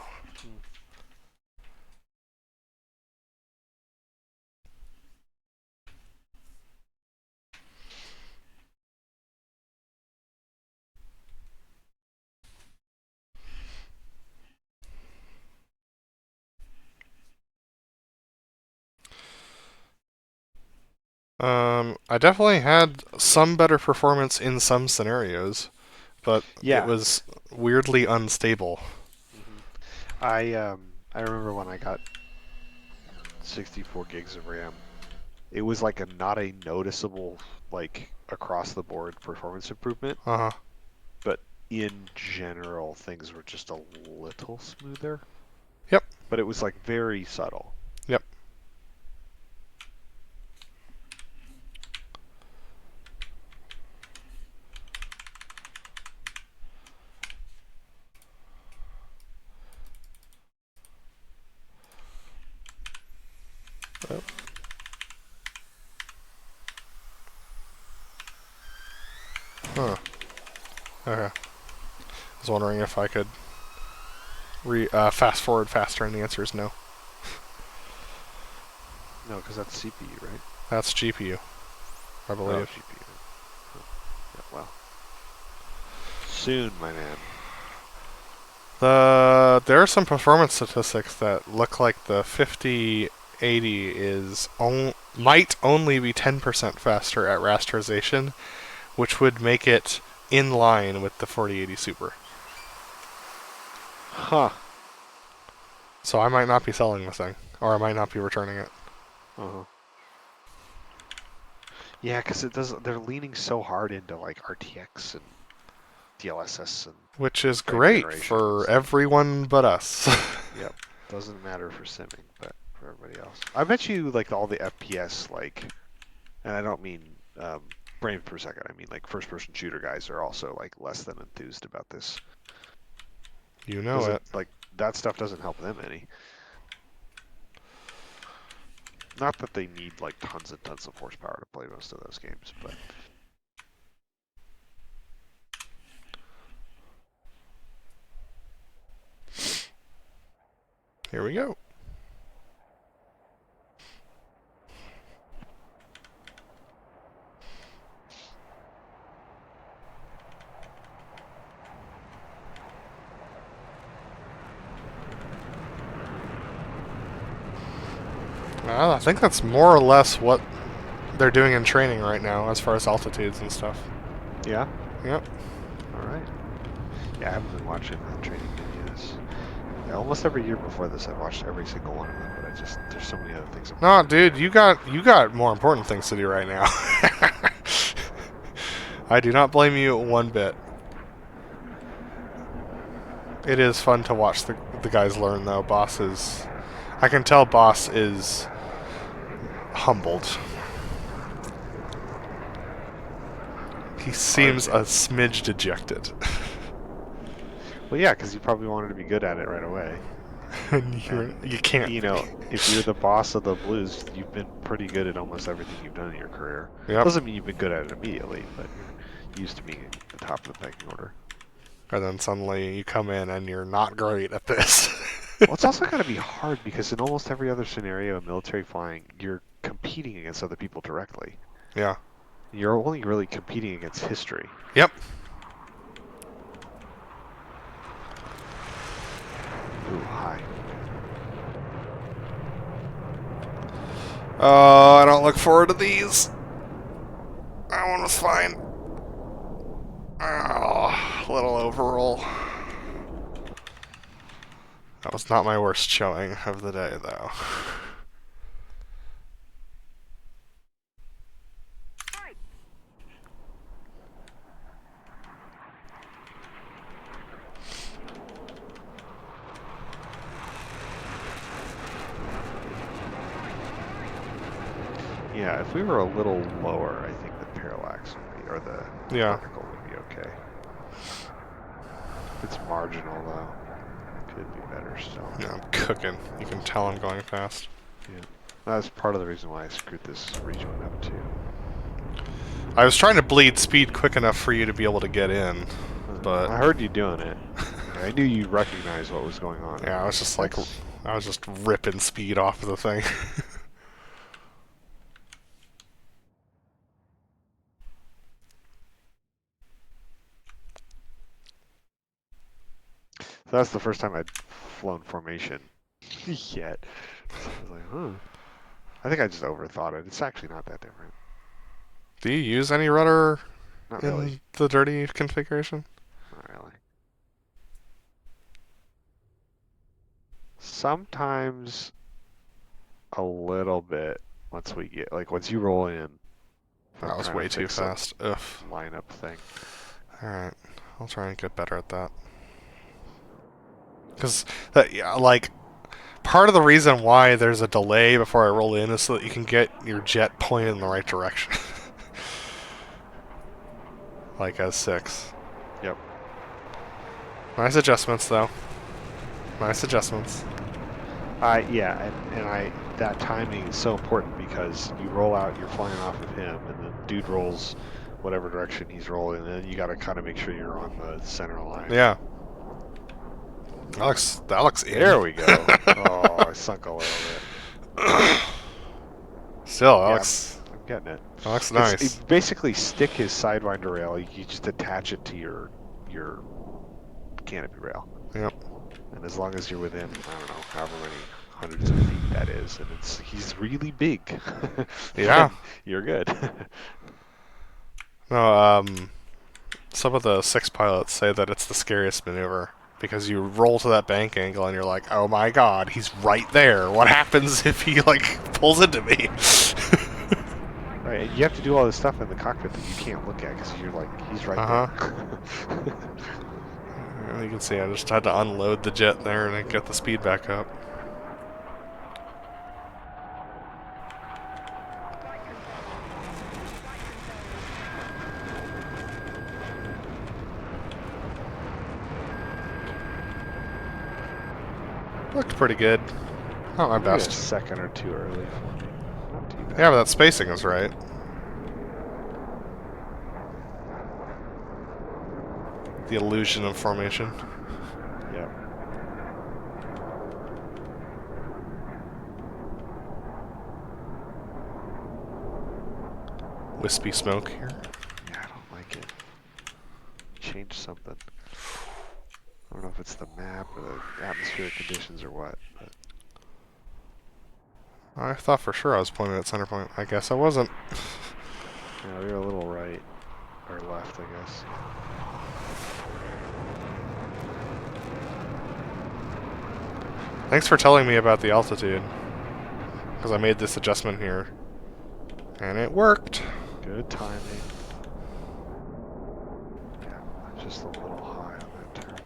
I definitely had some better performance in some scenarios, but Yeah. it was weirdly unstable. I remember when I got 64 gigs of RAM. It was like not a noticeable like across the board performance improvement, Uh huh. but in general things were just a little smoother. Yep. But it was like very subtle. Yep. Huh. Okay. I was wondering if I could fast forward faster, and the answer is no. No, because that's CPU, right? That's GPU, I believe. GPU. Oh. Yeah, well. Soon, my man. There are some performance statistics that look like the 5080 might only be 10% faster at rasterization, which would make it in line with the 4080 Super. Huh. So I might not be selling this thing, or I might not be returning it. Uh-huh. Yeah, because they're leaning so hard into like RTX and DLSS and Which is frame great generations. for everyone but us. Yep. Doesn't matter for simming, but for everybody else. I bet you like all the FPS like, and I don't mean frames per second. I mean like first-person shooter guys are also like less than enthused about this. You know it. Like that stuff doesn't help them any. Not that they need like tons and tons of horsepower to play most of those games, but. Here we go. Well, I think that's more or less what they're doing in training right now, as far as altitudes and stuff. Yeah? Yep. Alright. Yeah, I haven't been watching training videos. Yeah, almost every year before this, I've watched every single one of them, but there's so many other things I'm No, doing. dude, you got more important things to do right now. I do not blame you one bit. It is fun to watch the guys learn, though. I can tell Boss is humbled. He seems a smidge dejected. Well, yeah, because you probably wanted to be good at it right away. And you can't. You know, if you're the boss of the Blues, you've been pretty good at almost everything you've done in your career. Yep. Doesn't mean you've been good at it immediately, but you're used to being at the top of the pecking order. And then suddenly you come in and you're not great at this. Well, it's also got to be hard because in almost every other scenario in military flying, you're competing against other people directly. Yeah. You're only really competing against history. Yep. Ooh, high. Oh, I don't look forward to these. That one was fine. Oh, little overroll. That was not my worst showing of the day, though. Yeah, if we were a little lower, I think the parallax would be, or the vertical would be okay. It's marginal, though. Could be better still. Yeah, I'm cooking. You can tell I'm going fast. Yeah. That's part of the reason why I screwed this rejoin up, too. I was trying to bleed speed quick enough for you to be able to get in, but... I heard you doing it. I knew you recognized what was going on. Yeah, I was just like... I was just ripping speed off of the thing. So that's the first time I'd flown formation yet. So I was like, huh. I think I just overthought it. It's actually not that different. Do you use any rudder Not in really. the dirty configuration? Not really. Sometimes a little bit once we get, like once you roll in. That was way too fast. Ugh. Lineup thing. Alright. I'll try and get better at that. Because, yeah, like, part of the reason why there's a delay before I roll in is so that you can get your jet pointed in the right direction. Like as 6. Yep. Nice adjustments, though. Nice adjustments. Yeah, and that timing is so important because you roll out, you're flying off of him, and the dude rolls whatever direction he's rolling, and then you got to kind of make sure you're on the center line. Yeah. That looks in. There we go. Oh, I sunk a little bit. Still, Yeah, Alex. I'm getting it. That looks nice. You basically stick his sidewinder rail. You just attach it to your canopy rail. Yep. And as long as you're within, I don't know, however many hundreds of feet that is, and he's really big. Yeah. You're good. No, some of the 6 pilots say that it's the scariest maneuver because you roll to that bank angle and you're like, oh my god, he's right there. What happens if he, like, pulls into me? Right, and you have to do all this stuff in the cockpit that you can't look at because you're like, he's right there. You can see I just had to unload the jet there and then get the speed back up. Looked pretty good. Not my Maybe a best. second or two early for me. Not too bad. Yeah, but that spacing is right. The illusion of formation. Yep. Wispy smoke here. Yeah, I don't like it. Change something. I don't know if it's the map or the atmospheric conditions or what, but I thought for sure I was pointing at center point. I guess I wasn't. yeah, we were a little right. Or left, I guess. Thanks for telling me about the altitude. Because I made this adjustment here. And it worked. Good timing. Yeah, just a little high on that turn.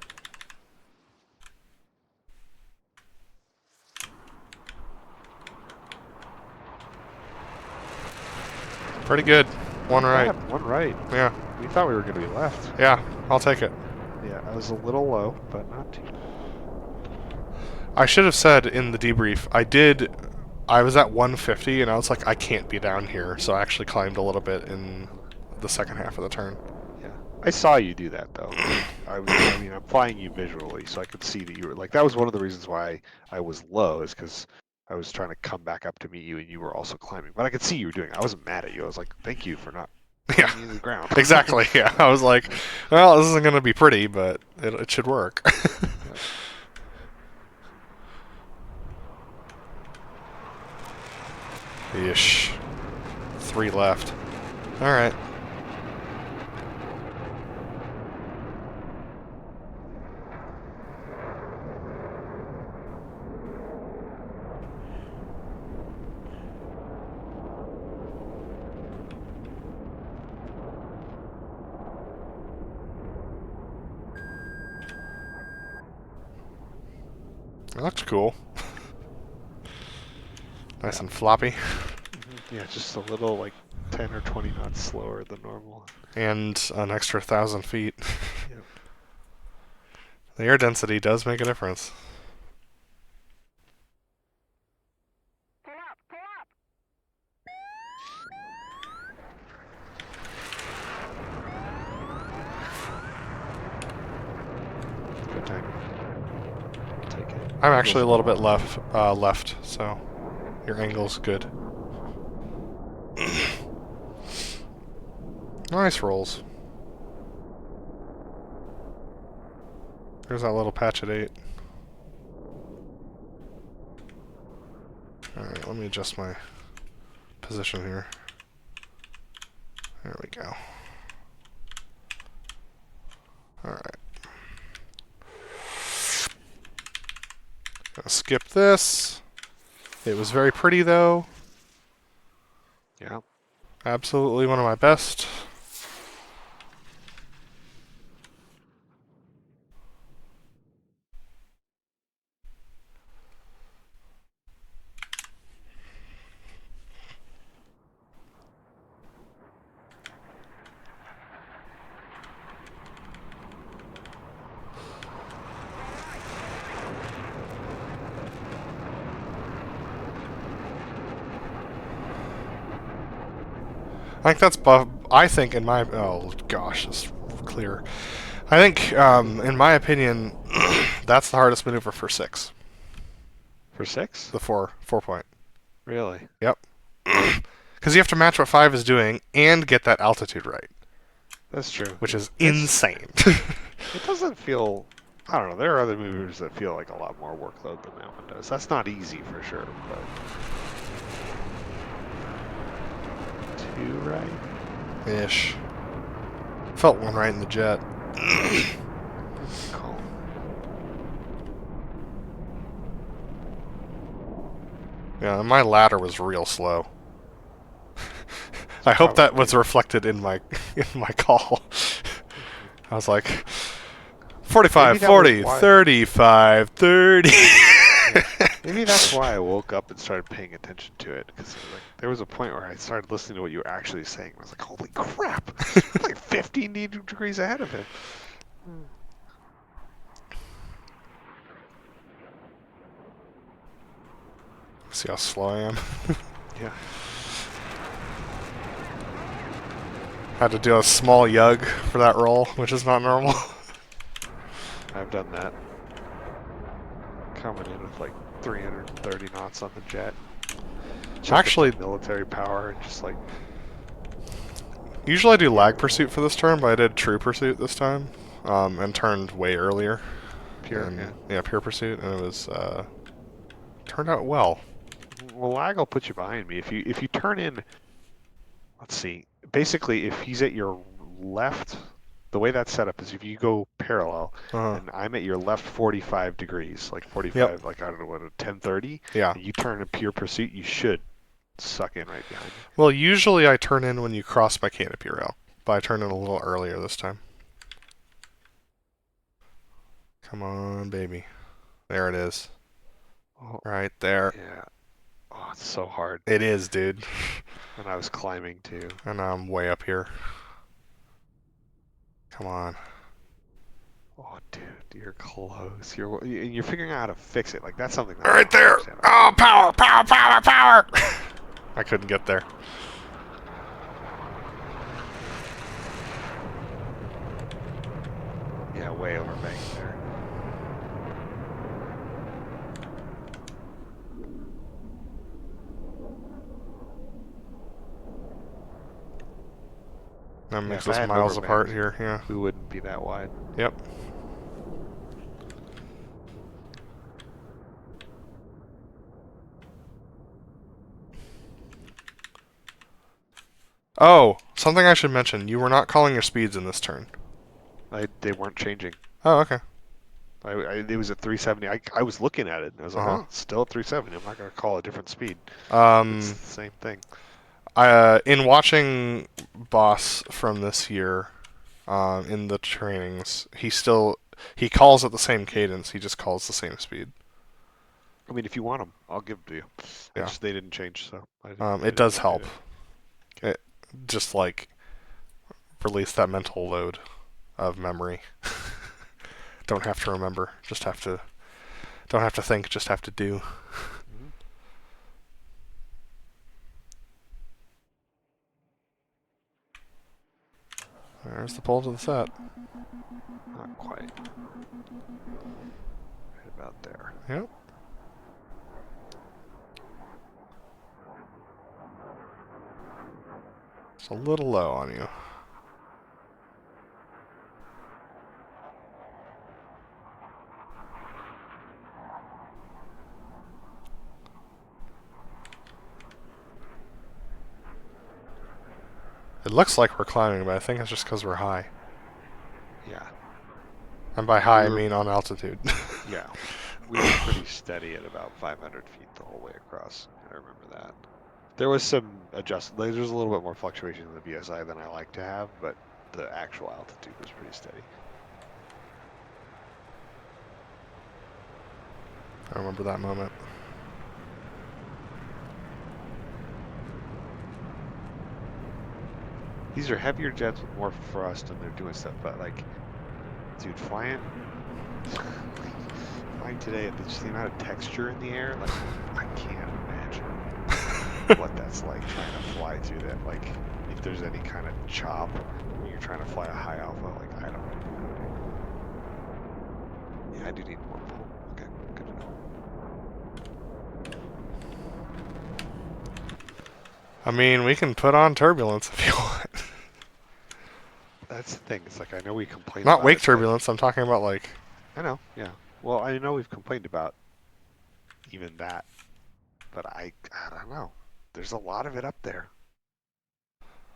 Pretty good. One Not right. bad, one right. Yeah. We thought we were going to be left. Yeah, I'll take it. Yeah, I was a little low, but not too bad. I should have said in the debrief, I was at 150 and I was like, I can't be down here, so I actually climbed a little bit in the second half of the turn. Yeah, I saw you do that though. I mean, I'm flying you visually, so I could see that you were like. That was one of the reasons why I was low, is because I was trying to come back up to meet you, and you were also climbing. But I could see you were doing it. I wasn't mad at you. I was like, thank you for not Yeah, putting me to the ground. exactly. Yeah, I was like, well, this isn't going to be pretty, but it should work. Ish. 3 left. All right. That looks cool. Nice and floppy. Yeah, just a little like 10 or 20 knots slower than normal. And an extra 1,000 feet. Yep. The air density does make a difference. Pull up, pull up. Good time. Take it. I'm actually a little bit left, so your angle's good. Nice rolls. There's that little patch at 8. Alright, let me adjust my position here. There we go. Alright. Gonna skip this. It was very pretty though. Yeah. Absolutely one of my best. I think that's I think in my oh gosh, it's clear. I think in my opinion, that's the hardest maneuver for 6. For 6? The 4 point. Really? Yep. Because you have to match what 5 is doing and get that altitude right, That's true. which is insane. It doesn't feel. I don't know. There are other maneuvers that feel like a lot more workload than that one does. That's not easy for sure, but 2 right. Ish. Felt 1 right in the jet. Call. Yeah, my ladder was real slow. I hope that was reflected in my call. I was like 45, 40, 35, 30. Maybe that's why I woke up and started paying attention to it, because like, there was a point where I started listening to what you were actually saying. I was like, holy crap! I'm like 15 degrees ahead of it. See how slow I am? Yeah. Had to do a small yug for that roll, which is not normal. I've done that. Coming in with like 330 knots on the jet. Actually, military power and just like. Usually I do lag pursuit for this turn, but I did true pursuit this time, and turned way earlier. Pure, yeah. Yeah, pure pursuit, and it was turned out well. Well, lag will put you behind me if you turn in. Let's see. Basically, if he's at your left, the way that's set up is if you go parallel, Uh-huh. and I'm at your left 45 degrees, like 45, like I don't know what, 1030, Yeah. and you turn in pure pursuit, you should suck in right behind you. Well, usually I turn in when you cross my canopy rail, but I turned in a little earlier this time. Come on, baby. There it is. Oh, Right there. yeah. Oh, it's so hard. It is, dude. And I was climbing too. And I'm way up here. Come on. Oh, dude, you're close. You're figuring out how to fix it. Like that's something that Right I don't there! understand. Oh, power, power, power, power! I couldn't get there. Yeah, way overbanked there. That Yeah, makes if I us hadn't miles apart overbanked, here, yeah. we wouldn't be that wide. Yep. Oh, something I should mention. You were not calling your speeds in this turn. They weren't changing. Oh, okay. It was at 370. I was looking at it and I was like, oh, it's still at 370. I'm not going to call a different speed. It's the same thing. In watching Boss from this year, in the trainings, he calls at the same cadence. He just calls the same speed. I mean, if you want them, I'll give them to you. Yeah. They didn't change, so It does help. It just like release that mental load of memory. Don't have to remember. Don't have to think. Just have to do. There's the pull to the set. Not quite. Right about there. Yep. It's a little low on you. It looks like we're climbing, but I think it's just because we're high. Yeah. And by high, I mean on altitude. Yeah. We were pretty steady at about 500 feet the whole way across. I remember that. There was some adjustment. There's a little bit more fluctuation in the BSI than I like to have, but the actual altitude was pretty steady. I remember that moment. These are heavier jets with more thrust and they're doing stuff, but like, dude, flying today, just the amount of texture in the air, like, I can't imagine what that's like trying to fly through that. Like, if there's any kind of chop when you're trying to fly a high alpha, like, I don't know. Yeah, I do need more pull. Okay, good to know. I mean, we can put on turbulence if you want. That's the thing. It's like, I know we complain Not about wake it, turbulence, I'm talking about like... I know, yeah. Well, I know we've complained about even that, but I don't know. There's a lot of it up there.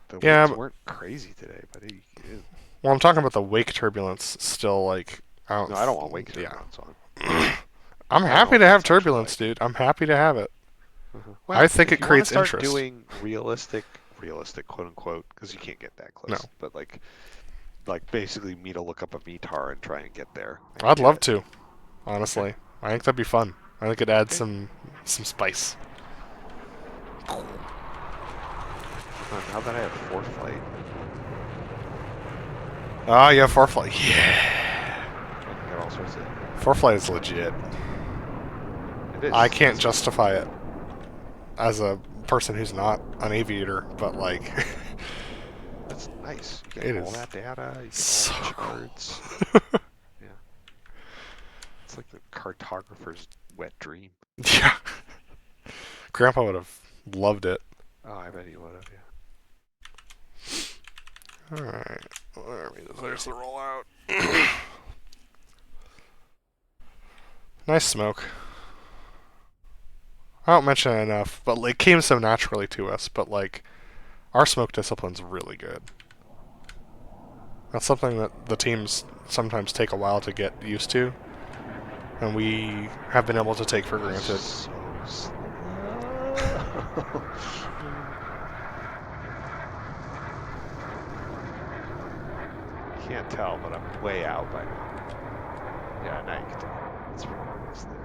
The winds weren't crazy today, but it is. Well, I'm talking about the wake turbulence still, like... No, I don't want wake turbulence on. I'm happy to have turbulence, dude. I'm happy to have it. Well, I think it creates if you want to interest. start doing realistic, quote unquote, because you can't get that close. No. But like basically me to look up a VTAR and try and get there. I'd love to, honestly. I think that'd be fun. I think it'd add some spice. Now that I have 4 flight. Ah, yeah, 4 flight. Yeah. I can get all sorts of. 4 flight is legit. It is. I can't justify it as a person who's not an aviator, but like... That's nice. You It get all is that data. You get so all the charts. Yeah. It's like the cartographer's wet dream. Yeah. Grandpa would have loved it. Oh, I bet he would have, yeah. Alright. There's the rollout. Nice smoke. I don't mention it enough, but it came so naturally to us, but like, our smoke discipline's really good. That's something that the teams sometimes take a while to get used to, and we have been able to take for granted. So slow. Can't tell, but I'm way out by now. Yeah, now you can tell. It's pretty nice there.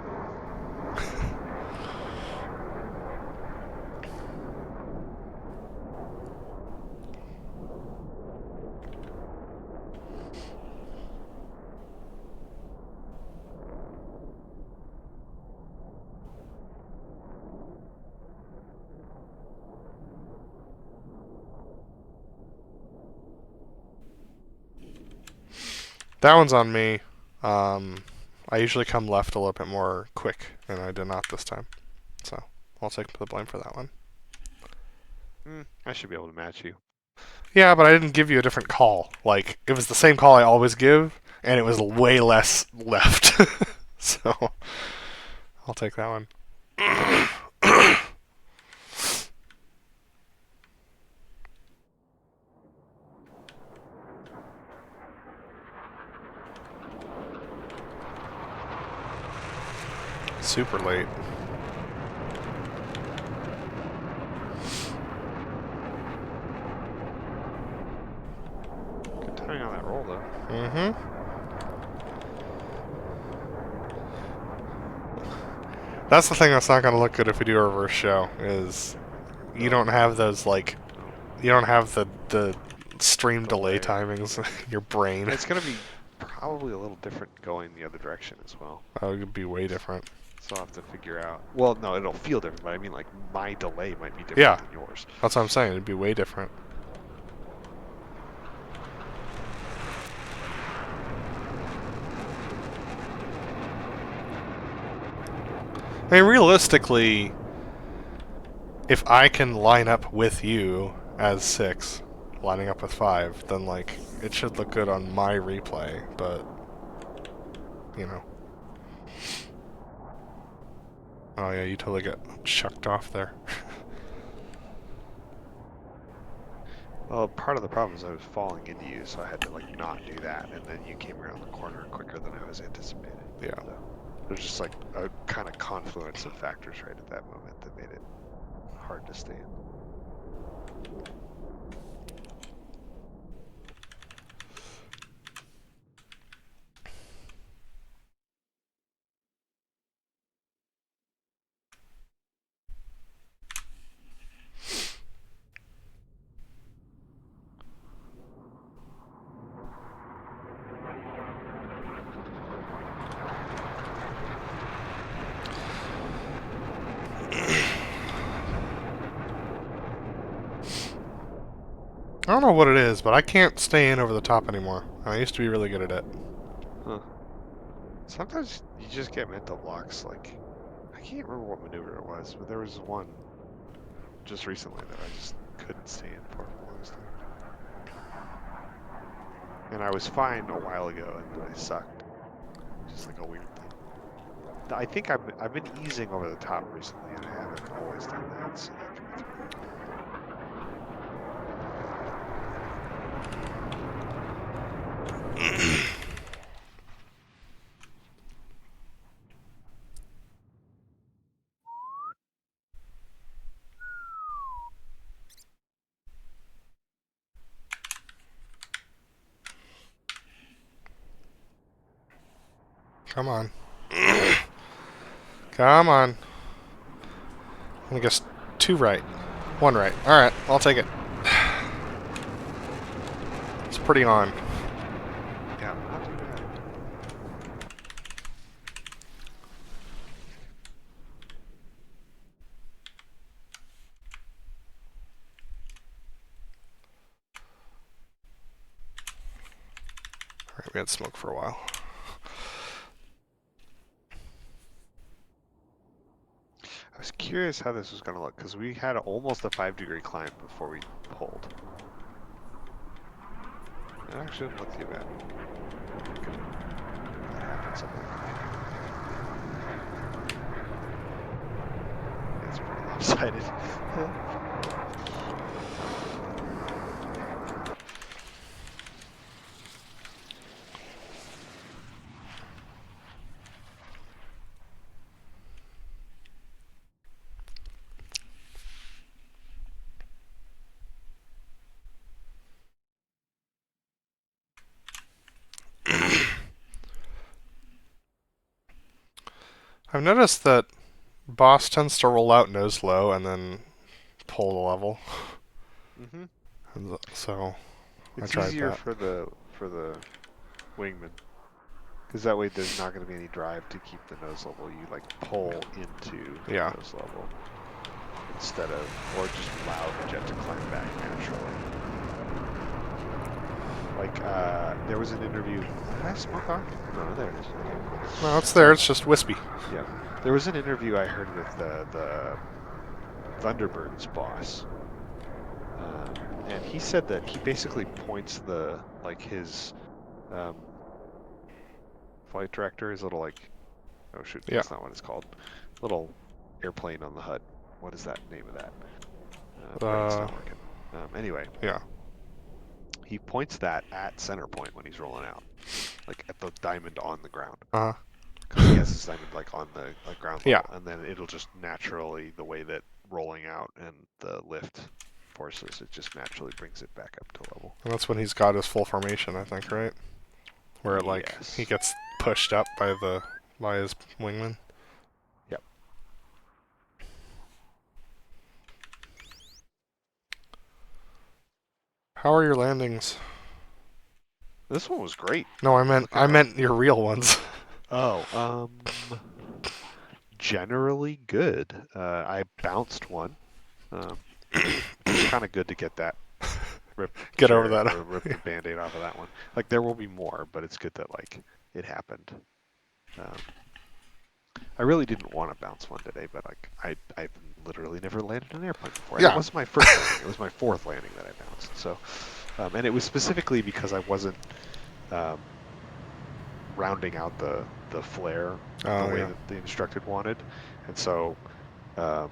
That one's on me. I usually come left a little bit more quick, and I did not this time. So I'll take the blame for that one. I should be able to match you. Yeah, but I didn't give you a different call. Like, it was the same call I always give, and it was way less left. So I'll take that one. Super late. Good timing on that roll, though. Mm-hmm. That's the thing that's not going to look good if we do a reverse show, is you don't have those, like, you don't have the stream delay timings in your brain. It's going to be probably a little different going the other direction as well. Oh, it would be way different. So I'll have to figure out. Well, no, it'll feel different, but I mean, like, my delay might be different Yeah. than yours. That's what I'm saying. It'd be way different. I mean, realistically, if I can line up with you as 6, lining up with 5, then, like, it should look good on my replay, but, you know. Oh yeah, you totally got shucked off there. Well, part of the problem is I was falling into you, so I had to, like, not do that, and then you came around the corner quicker than I was anticipating. Yeah. So there's just, like, a kind of confluence of factors right at that moment that made it hard to stand. I don't know what it is, but I can't stay in over the top anymore. I used to be really good at it. Huh. Sometimes you just get mental blocks, like, I can't remember what maneuver it was, but there was one just recently that I just couldn't stay in for the longest time. And I was fine a while ago, and then I sucked. Just like a weird thing. I think I've been easing over the top recently, and I haven't always done that, so that could be through. Come on. Come on. I guess 2 right. 1 right. Alright, I'll take it. It's pretty on. Yeah, not too bad. Alright, we had smoke for a while. I was curious how this was going to look, because we had almost a 5-degree climb before we pulled. It actually didn't look too bad. That happened somewhere. It's pretty lopsided. I've noticed that Boss tends to roll out nose low and then pull the level. Mm-hmm. So I It's tried easier that. for the wingman, because that way there's not going to be any drive to keep the nose level. You like pull into Yeah. nose level instead of, or just allow the jet to climb back naturally. Like there was an interview. Did I smoke off? No, there it is. Okay, cool. No, it's there. It's just wispy. Yeah, there was an interview I heard with the Thunderbird's boss, and he said that he basically points the his flight director, his little oh shoot, Yeah. that's not what it's called, little airplane on the HUD. What is that name of that? Brain's not working. Anyway, Yeah. he points that at center point when he's rolling out, like at the diamond on the ground. Uh huh. Because he has his diamond on the ground level, Yeah. and then it'll just naturally, the way that rolling out and the lift forces, it just naturally brings it back up to level. And that's when he's got his full formation, I think, right? Where Yes. he gets pushed up by his wingman. Yep. How are your landings? This one was great. No, I meant your real ones. Oh, generally good. I bounced one. It's kind of good to get that rip the band-aid off of that one. Like, there will be more, but it's good that it happened. I really didn't want to bounce one today, but I've literally never landed an airplane before. Yeah. It wasn't my first landing. It was my fourth landing that I bounced. So, and it was specifically because I wasn't rounding out the flare the way that the instructor wanted, and so it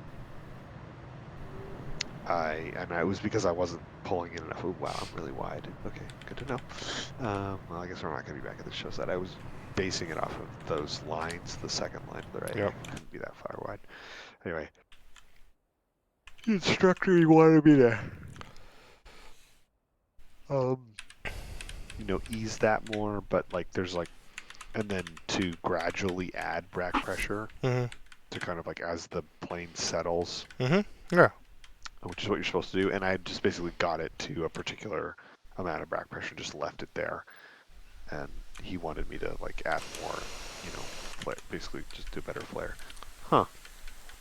was because I wasn't pulling in enough. Oh, wow, I'm really wide. Okay, good to know. Well, I guess we're not going to be back at the show site. I was basing it off of those lines, the second line to the right. Yep. I couldn't be that far wide. Anyway, the instructor, he wanted me to, ease that more, but there's and then to gradually add back pressure to kind of as the plane settles. Yeah. Which is what you're supposed to do, and I just basically got it to a particular amount of back pressure, just left it there, and he wanted me to add more, basically just do better flare. Huh.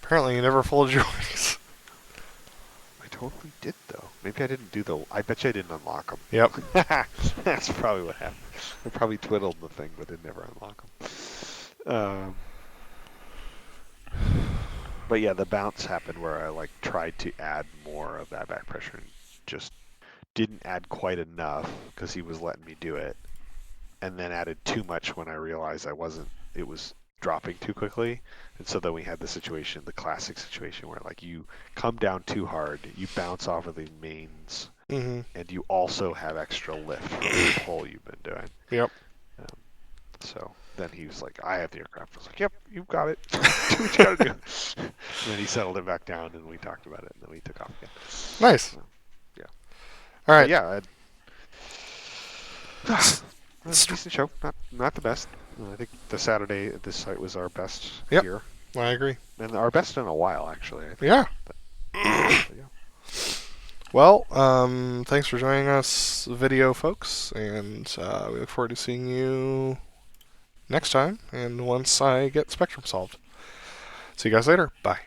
Apparently you never folded your wings. I totally did, though. Maybe I didn't I bet you I didn't unlock them. Yep. That's probably what happened. I probably twiddled the thing, but did never unlock them. But yeah, the bounce happened where I tried to add more of that back pressure and just didn't add quite enough because he was letting me do it, and then added too much when I realized it was dropping too quickly. And so then we had the classic situation where you come down too hard, you bounce off of the mains, and you also have extra lift from the pull you've been doing. Yep. So then he was like, I have the aircraft. I was like, yep, you've got it. Do what you gotta do. And then he settled it back down, and we talked about it, and then we took off again. Nice. So, yeah. All right. But yeah. It was a decent show. Not the best. I think the Saturday at this site was our best here. I agree. And our best in a while, actually. I think. Yeah. Yeah. Well, thanks for joining us, video folks, and we look forward to seeing you next time, and once I get Spectrum solved. See you guys later. Bye.